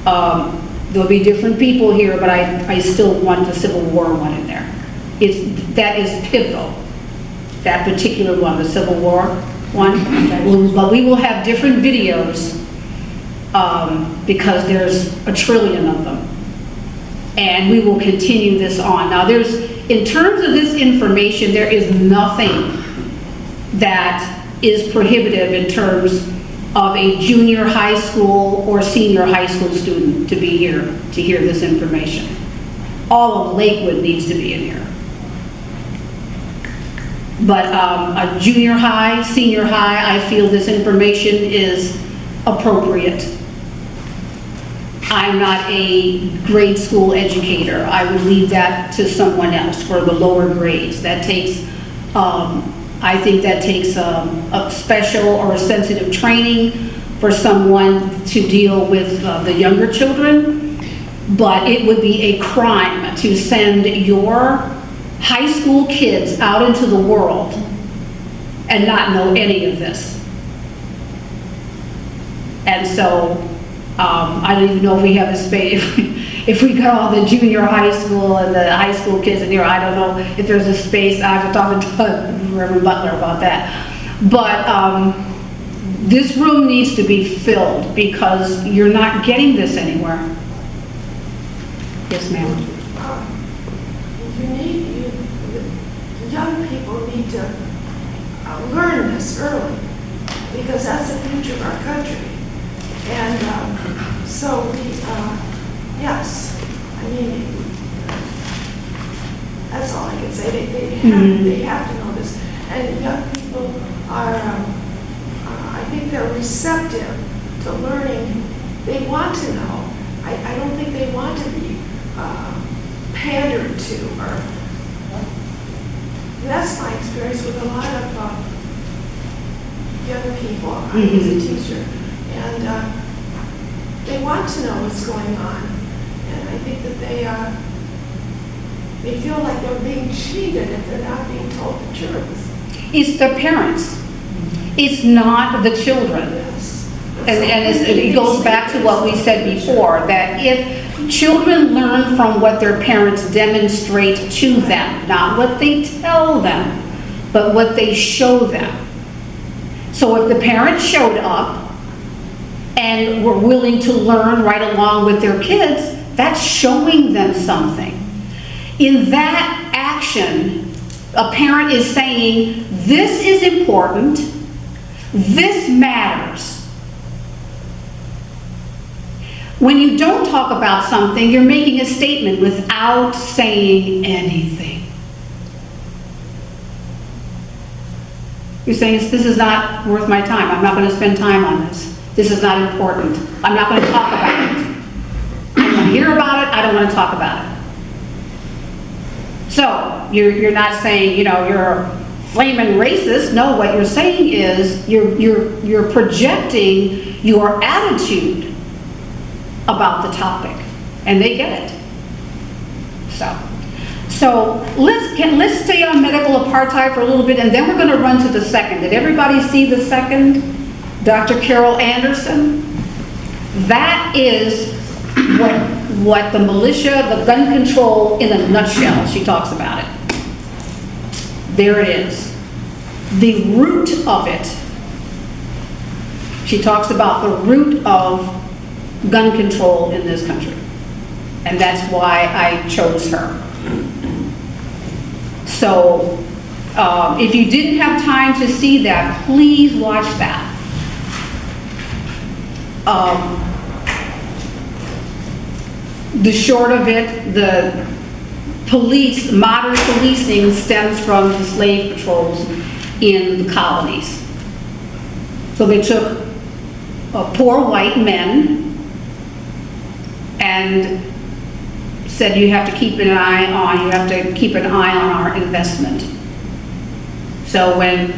There'll be different people here, but I still want the Civil War one in there. That is pivotal. That particular one, the Civil War one. But we will have different videos because there's a trillion of them. And we will continue this on. Now in terms of this information, there is nothing that is prohibitive in terms of a junior high school or senior high school student to be here to hear this information. All of Lakewood needs to be in here. But a junior high, senior high, I feel this information is appropriate. I'm not a grade school educator. I would leave that to someone else for the lower grades. That takes, I think that takes a special or a sensitive training for someone to deal with the younger children. But it would be a crime to send your high school kids out into the world and not know any of this. And so, I don't even know if we have the space, if we got all the junior high school and the high school kids in here, I don't know if there's a space. I have to talk to Reverend Butler about that. But this room needs to be filled because you're not getting this anywhere. Yes, ma'am. Young people need to learn this early because that's the future of our country. And so yes, I mean, that's all I can say. They have to know this. And young people are, I think they're receptive to learning. They want to know. I don't think they want to be pandered to. Or that's my experience with a lot of young people. I was a teacher. And they want to know what's going on. And I think that they feel like they're being cheated if they're not being told the truth. It's the parents. It's not the children. Yes. And it goes back to what we said before, that if children learn from what their parents demonstrate to them, not what they tell them, but what they show them. So if the parents showed up and were willing to learn right along with their kids, that's showing them something. In that action, a parent is saying, this is important, this matters. When you don't talk about something, you're making a statement without saying anything. You're saying, this is not worth my time. I'm not going to spend time on this. This is not important. I'm not going to talk about it. I don't want to hear about it. I don't want to talk about it. So, you're not saying, you're a flaming racist. No, what you're saying is you're projecting your attitude about the topic, and they get it. So let's stay on medical apartheid for a little bit, and then we're going to run to the second. Did everybody see the second? Dr. Carol Anderson? That is what the militia, the gun control in a nutshell, she talks about it. There it is. The root of it. She talks about the root of gun control in this country. And that's why I chose her. So, if you didn't have time to see that, please watch that. The short of it, the modern policing stems from the slave patrols in the colonies. So they took poor white men and said, you have to keep an eye on our investment. So when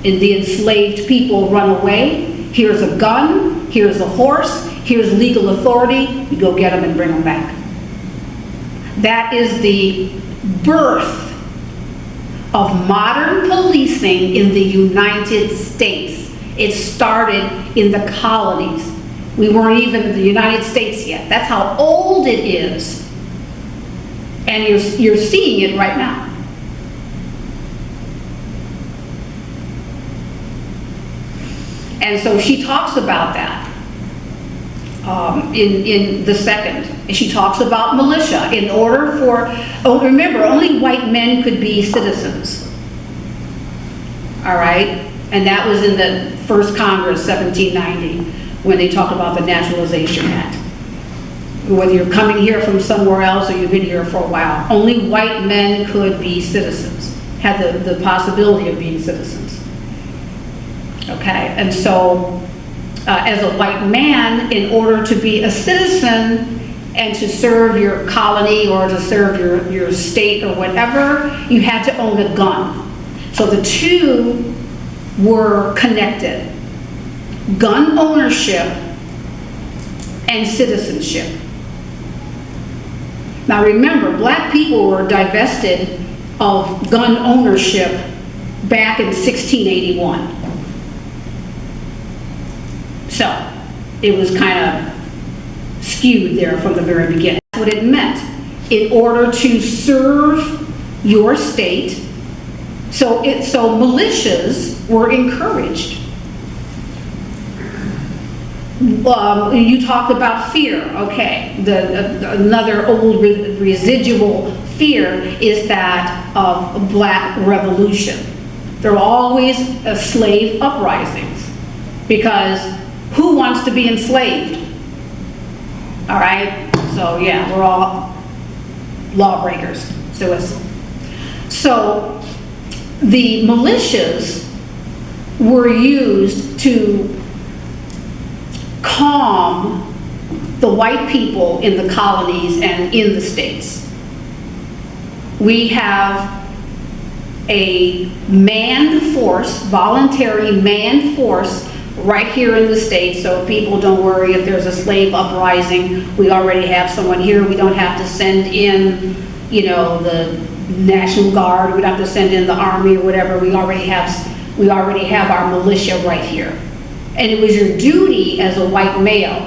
the enslaved people run away, here's a gun, here's a horse, here's legal authority, you go get them and bring them back. That is the birth of modern policing in the United States. It started in the colonies. We weren't even in the United States yet. That's how old it is. And you're seeing it right now. And so she talks about that in the second. And she talks about militia. In order for, remember, only white men could be citizens. All right? And that was in the first Congress, 1790, when they talked about the Naturalization Act. Whether you're coming here from somewhere else or you've been here for a while, only white men could be citizens, had the possibility of being citizens. Okay, and so as a white man, in order to be a citizen and to serve your colony or to serve your state or whatever, you had to own a gun. So the two were connected: gun ownership and citizenship. Now remember, black people were divested of gun ownership back in 1681. So it was kind of skewed there from the very beginning. That's what it meant. In order to serve your state, so militias were encouraged. You talked about fear. Okay, another old residual fear is that of black revolution. There are always slave uprisings because who wants to be enslaved? All right, so yeah, we're all lawbreakers. So the militias were used to calm the white people in the colonies and in the states. We have a manned force, voluntary manned force, right here in the States, so people don't worry if there's a slave uprising. We already have someone here. We don't have to send in, the National Guard. We don't have to send in the Army or whatever. We already have our militia right here. And it was your duty as a white male,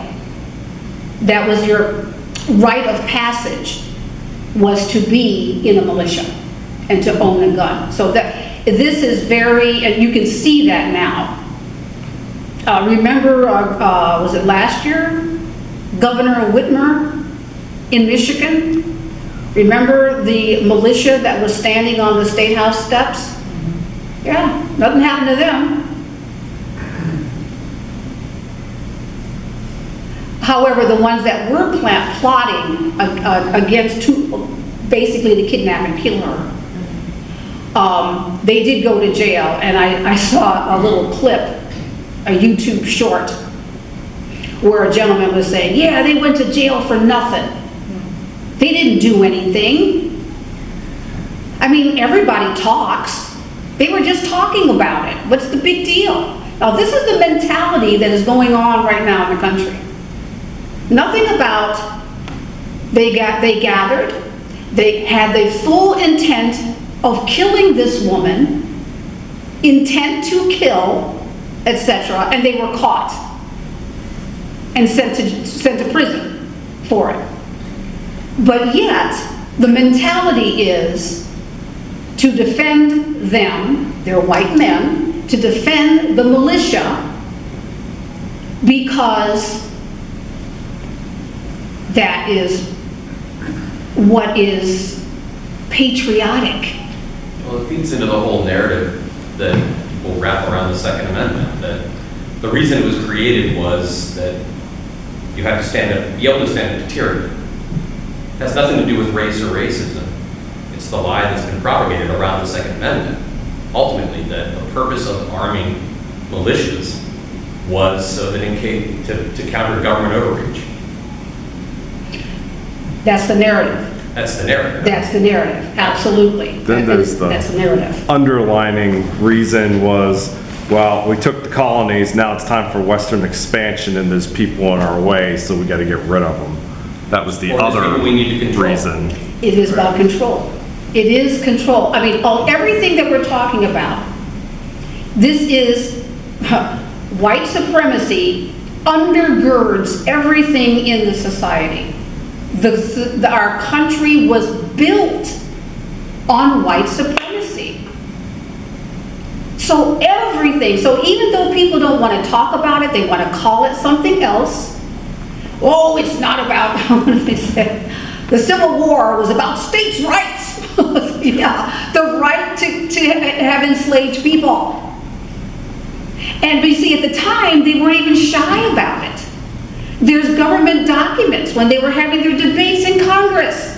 that was your rite of passage, was to be in a militia and to own a gun. So this is very, and you can see that now. Remember, was it last year? Governor Whitmer in Michigan? Remember the militia that was standing on the State House steps? Yeah, nothing happened to them. However, the ones that were plotting against basically to kidnap and kill her, they did go to jail, and I saw a little clip, a YouTube short, where a gentleman was saying, yeah, they went to jail for nothing. They didn't do anything. I mean, everybody talks. They were just talking about it. What's the big deal? Now, this is the mentality that is going on right now in the country. Nothing about they gathered, they had the full intent of killing this woman, intent to kill, etc., and they were caught and sent to prison for it. But yet, the mentality is to defend them, they're white men, to defend the militia because that is what is patriotic. Well, it feeds into the whole narrative that will wrap around the Second Amendment, that the reason it was created was that you have to be able to stand up to tyranny. It has nothing to do with race or racism. It's the lie that's been propagated around the Second Amendment. Ultimately, that the purpose of arming militias was so that to counter government overreach. That's the narrative. That's the narrative. That's the narrative, absolutely. Then there's that's the narrative. underlining reason was, well, we took the colonies, now it's time for Western expansion and there's people in our way, so we gotta get rid of them. That was the Or there's other people we need to control. reason. It is about control. It is control. I mean, everything that we're talking about, this is white supremacy undergirds everything in the society. Our country was built on white supremacy. So everything, so even though people don't want to talk about it, they want to call it something else. Oh, it's not about, what did they say? The Civil War was about states' rights. Yeah, the right to have enslaved people. And you see, at the time, they weren't even shy about it. There's government documents when they were having their debates in Congress.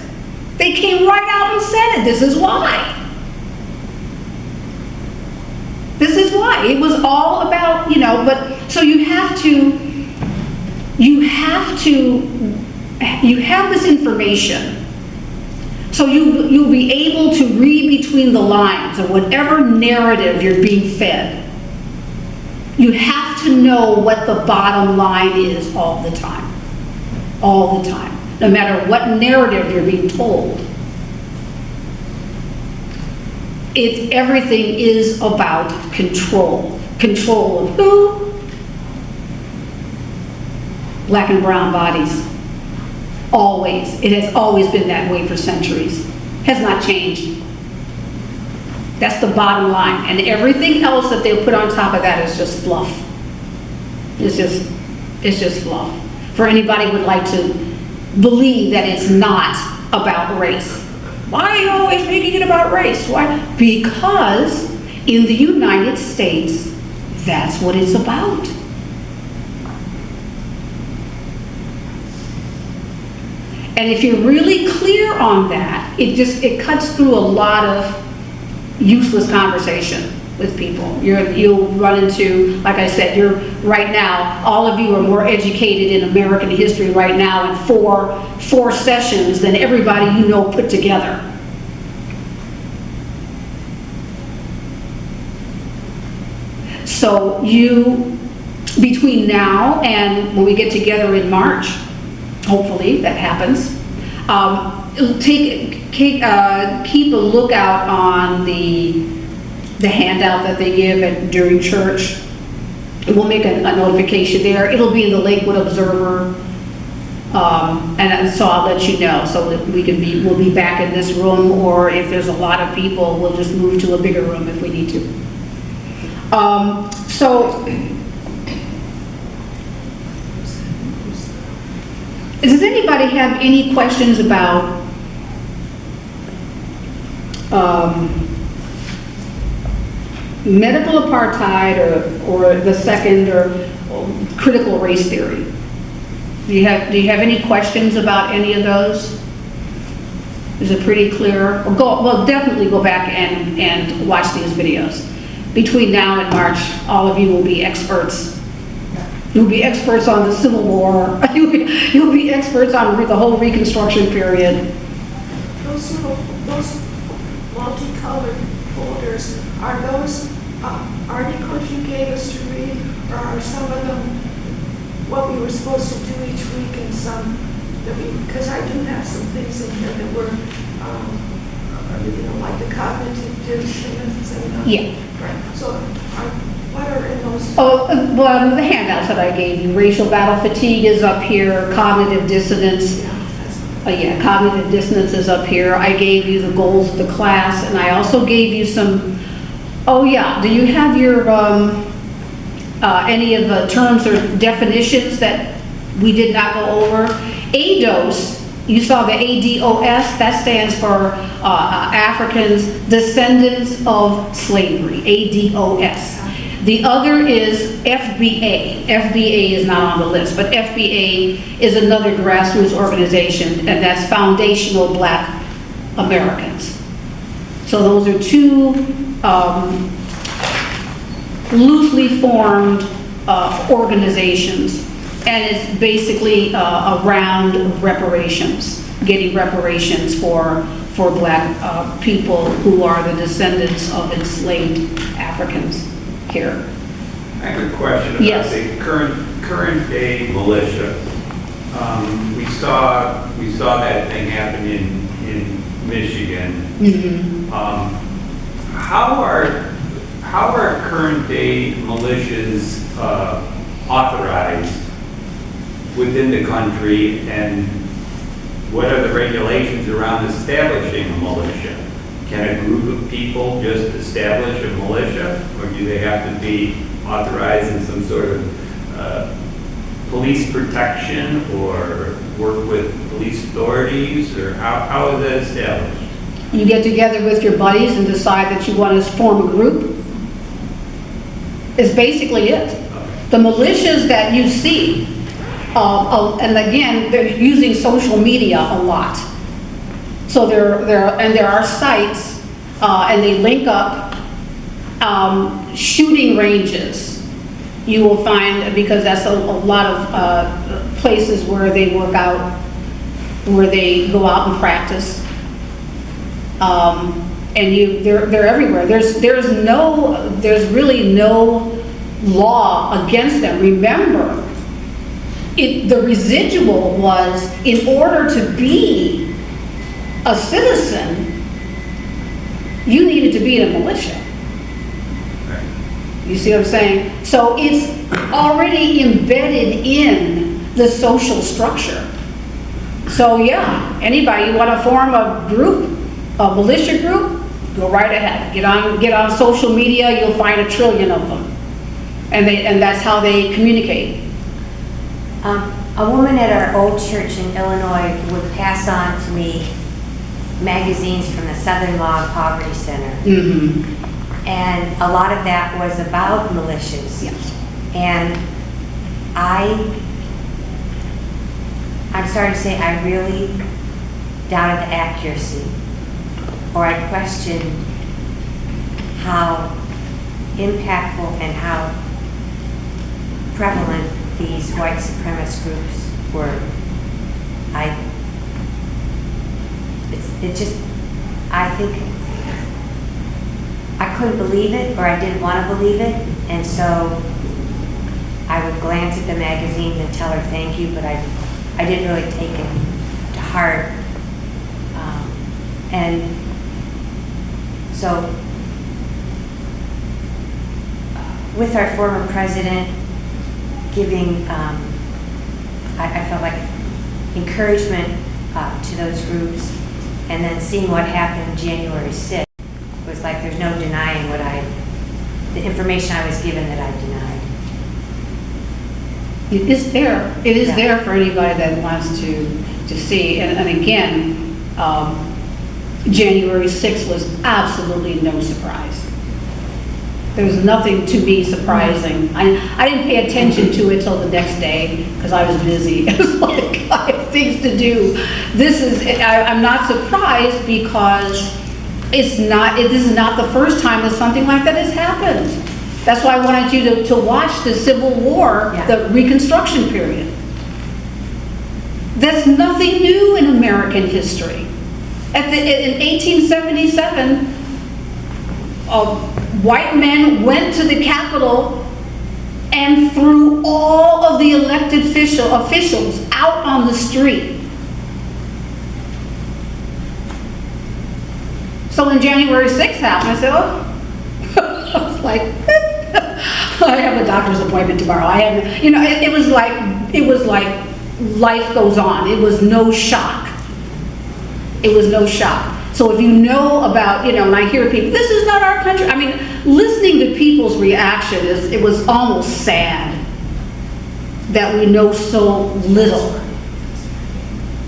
They came right out and said it. This is why. This is why. It was all about, but so you have this information. So you'll be able to read between the lines of whatever narrative you're being fed. You have to know what the bottom line is all the time. All the time. No matter what narrative you're being told. Everything is about control. Control of who? Black and brown bodies. Always. It has always been that way for centuries. Has not changed. That's the bottom line. And everything else that they'll put on top of that is just fluff. It's just fluff. For anybody who would like to believe that it's not about race. Why are you always making it about race? Why? Because in the United States, that's what it's about. And if you're really clear on that, it cuts through a lot of useless conversation with people. You'll run into, like I said, right now, all of you are more educated in American history right now in four sessions than everybody you know put together. So between now and when we get together in March, hopefully that happens, keep a lookout on the handout that they give during church. We'll make a notification there. It'll be in the Lakewood Observer, and so I'll let you know so that we'll be back in this room, or if there's a lot of people, we'll just move to a bigger room if we need to. Does anybody have any questions about medical apartheid or the second or critical race theory? Do you have any questions about any of those? Is it pretty clear? Well, definitely go back and watch these videos. Between now and March, all of you will be experts. You'll be experts on the Civil War. You'll be experts on the whole Reconstruction period. Those multicolored folders, are those articles you gave us to read, or are some of them what we were supposed to do each week and some that because I do have some things in here that were, like the cognitive dissonance and Yeah. Right. So what are in those? Oh, well, the handouts that I gave you, racial battle fatigue is up here, cognitive dissonance. Cognitive dissonance is up here. I gave you the goals of the class, and I also gave you some, do you have your, any of the terms or definitions that we did not go over? ADOS, you saw the ADOS, that stands for Africans, Descendants of Slavery, ADOS. The other is FBA. FBA is not on the list, but FBA is another grassroots organization, and that's Foundational Black Americans. So those are two loosely formed organizations, and it's basically around reparations, getting reparations for Black people who are the descendants of enslaved Africans here. I have a question about Yes. the current day militia. We saw that thing happen in Michigan. Mm-hmm. How are current day militias authorized within the country, and what are the regulations around establishing a militia? Can a group of people just establish a militia, or do they have to be authorized in some sort of police protection or work with police authorities, or how is that established? You get together with your buddies and decide that you want to form a group. Is basically it. The militias that you see, and again, they're using social media a lot. So there are sites, and they link up shooting ranges. You will find, because that's a lot of places where they work out, where they go out and practice. And they're everywhere. There's really no law against them. Remember, the residual was, in order to be a citizen, you needed to be in a militia. You see what I'm saying? So it's already embedded in the social structure. So yeah, anybody, you want to form a group, a militia group, go right ahead. Get on social media, you'll find 1 trillion of them. And that's how they communicate. A woman at our old church in Illinois would pass on to me magazines from the Southern Law Poverty Center. Mm-hmm. And a lot of that was about militias. Yes. And I'm sorry to say, I really doubted the accuracy, or I questioned how impactful and how prevalent these white supremacist groups were. I think I couldn't believe it, or I didn't want to believe it, and so I would glance at the magazines and tell her thank you, but I didn't really take it to heart. And so with our former president giving, I felt like encouragement to those groups, and then seeing what happened January 6th was like there's no denying the information I was given that I denied. It is there. It is there for anybody that wants to see. And again, January 6th was absolutely no surprise. There's nothing to me surprising. I didn't pay attention to it till the next day because I was busy. It was like, I have things to do. I'm not surprised because this is not the first time that something like that has happened. That's why I wanted you to watch the Civil War, the Reconstruction period. That's nothing new in American history. In 1877, white men went to the Capitol and threw all of the elected officials out on the street. So when January 6th happened, I said, oh, I was like, I have a doctor's appointment tomorrow. It was like life goes on. It was no shock. It was no shock. So if you know about, and I hear people, this is not our country. I mean, listening to people's reaction, it was almost sad that we know so little.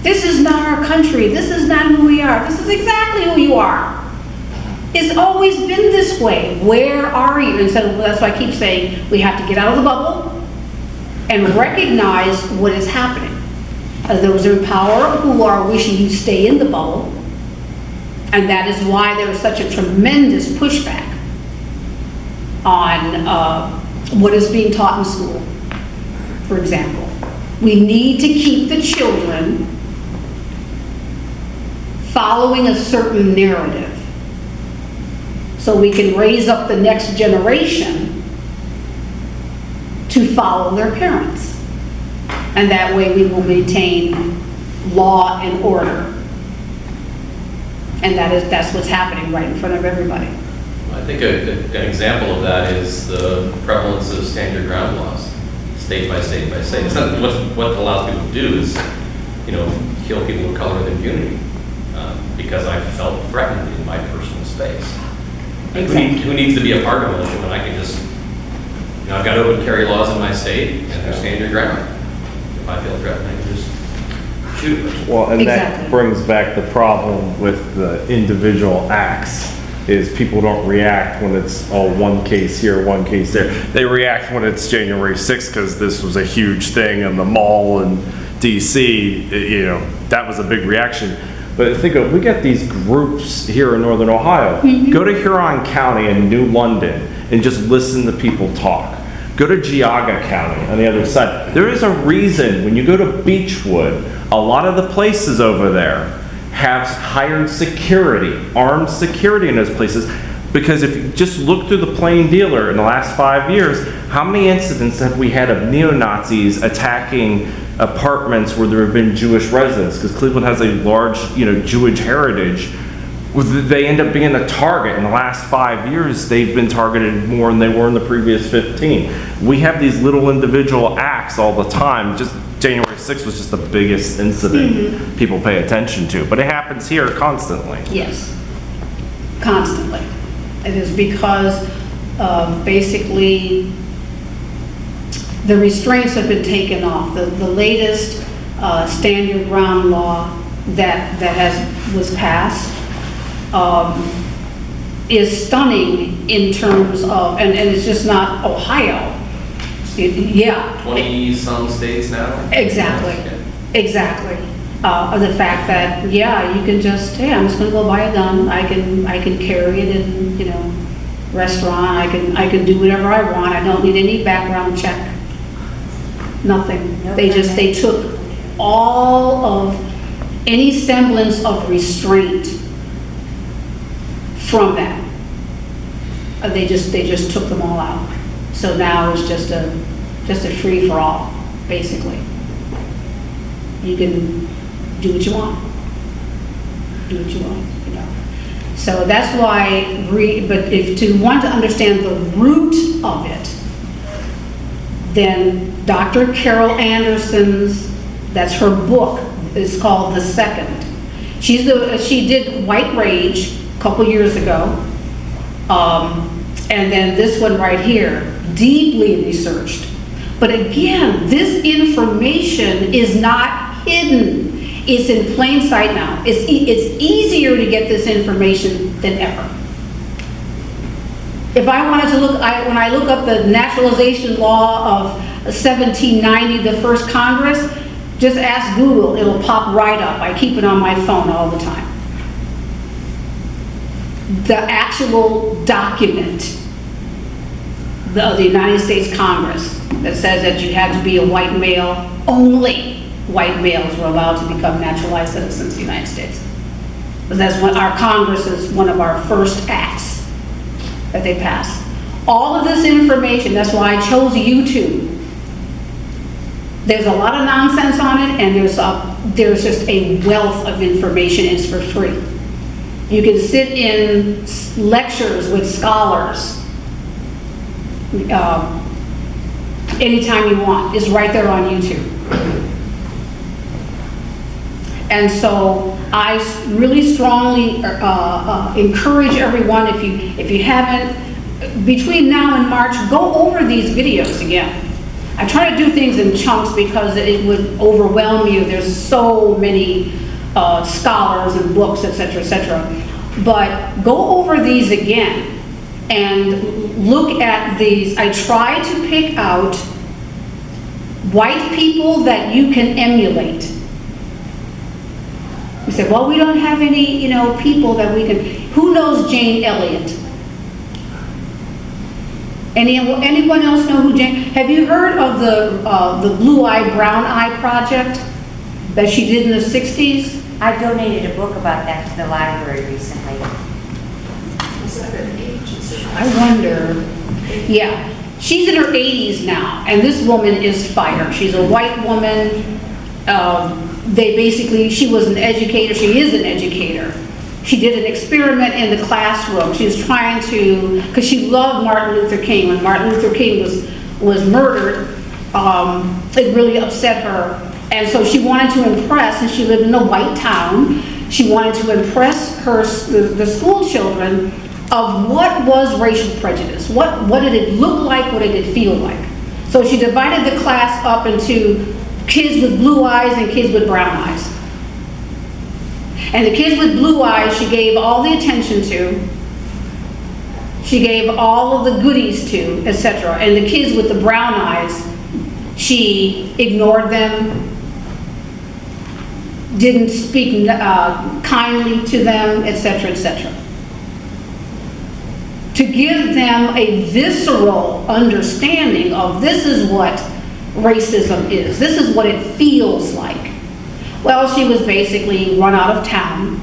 This is not our country. This is not who we are. This is exactly who you are. It's always been this way. Where are you? And so that's why I keep saying we have to get out of the bubble and recognize what is happening. Those in power who are wishing you stay in the bubble. And that is why there is such a tremendous pushback on what is being taught in school. For example, we need to keep the children following a certain narrative so we can raise up the next generation to follow their parents. And that way we will maintain law and order. And that's what's happening right in front of everybody. I think an example of that is the prevalence of stand your ground laws, state by state by state. It's not what it allows people to do is, kill people of color with impunity because I felt threatened in my personal space. Exactly. Who needs to be a part of militia when I can just, I've got open carry laws in my state and they're stand your ground. If I feel threatened, I can just shoot. Well, and Exactly. that brings back the problem with the individual acts, is people don't react when it's one case here, one case there. They react when it's January 6th because this was a huge thing in the mall in DC, that was a big reaction. But think of, we got these groups here in Northern Ohio. Mm-hmm. Go to Huron County in New London and just listen to people talk. Go to Geauga County on the other side. There is a reason when you go to Beechwood, a lot of the places over there have hired security, armed security in those places. Because if you just look through the plain dealer in the last 5 years, how many incidents have we had of neo-Nazis attacking apartments where there have been Jewish residents? Because Cleveland has a large, Jewish heritage. They end up being a target. In the last 5 years, they've been targeted more than they were in the previous 15. We have these little individual acts all the time. Just January 6th was just the biggest incident people pay attention to. But it happens here constantly. Yes, constantly. It is because basically the restraints have been taken off. The latest stand your ground law that was passed is stunning in terms of, and it's just not Ohio. 20-some states now? Exactly. The fact that, you can just, hey, I'm just gonna go buy a gun. I can carry it in, restaurant. I can do whatever I want. I don't need any background check. Nothing. No They permit. took all of any semblance of restraint from that. They just took them all out. So now it's just a free for all, basically. You can do what you want. Do what you want, So that's why, but if to want to understand the root of it, then Dr. Carol Anderson's, that's her book, is called The Second. She did White Rage a couple years ago, and then this one right here, deeply researched. But again, this information is not hidden. It's in plain sight now. It's easier to get this information than ever. If I wanted to look, when I look up the naturalization law of 1790, the first Congress, just ask Google, it'll pop right up. I keep it on my phone all the time. The actual document of the United States Congress that says that you had to be a white male, only white males were allowed to become naturalized citizens of the United States. Because that's what our Congress is, one of our first acts that they passed. All of this information, that's why I chose YouTube. There's a lot of nonsense on it, and there's just a wealth of information. It's for free. You can sit in lectures with scholars anytime you want. It's right there on YouTube. And so I really strongly encourage everyone, if you haven't, between now and March, go over these videos again. I try to do things in chunks because it would overwhelm you. There's so many scholars and books, etc., etc. But go over these again and look at these. I try to pick out white people that you can emulate. You say, well, we don't have any, people that we can. Who knows Jane Elliott? Anyone else know who Jane? Have you heard of the Blue Eye, Brown Eye project that she did in the 60s? I donated a book about that to the library recently. Is that an age? I wonder. Yeah, she's in her 80s now, and this woman is fire. She's a white woman. She was an educator. She is an educator. She did an experiment in the classroom. She was trying to, because she loved Martin Luther King. When Martin Luther King was murdered, it really upset her. And so she wanted to impress, and she lived in a white town, she wanted to impress the school children of what was racial prejudice. What did it look like? What did it feel like? So she divided the class up into kids with blue eyes and kids with brown eyes. And the kids with blue eyes, she gave all the attention to. She gave all of the goodies to, etc. And the kids with the brown eyes, she ignored them, didn't speak kindly to them, etc., etc. To give them a visceral understanding of this is what racism is. This is what it feels like. Well, she was basically run out of town.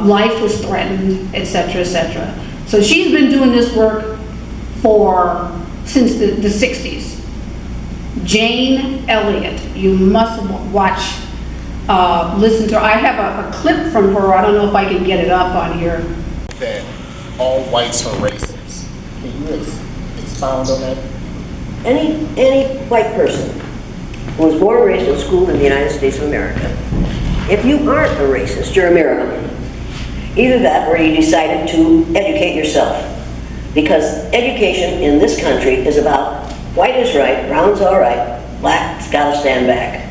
Life was threatened, etc., etc. So she's been doing this work since the 60s. Jane Elliott, you must watch, listen to her. I have a clip from her. I don't know if I can get it up on here. That all whites are racist. Can you expound on that? Any white person who was born and raised and schooled in the United States of America, if you aren't a racist, you're American. Either that or you decided to educate yourself. Because education in this country is about white is right, brown's all right, black's gotta stand back.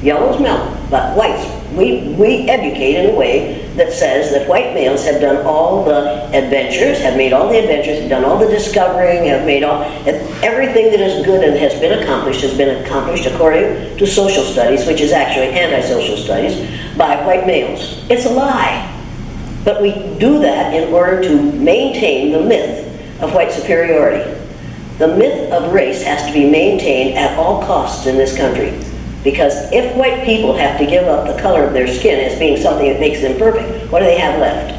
Yellow's melt, but whites, we educate in a way that says that white males have done all the adventures, have made all the adventures, have done all the discovering, have made everything that is good and has been accomplished according to social studies, which is actually anti-social studies, by white males. It's a lie. But we do that in order to maintain the myth of white superiority. The myth of race has to be maintained at all costs in this country. Because if white people have to give up the color of their skin as being something that makes them perfect, what do they have left?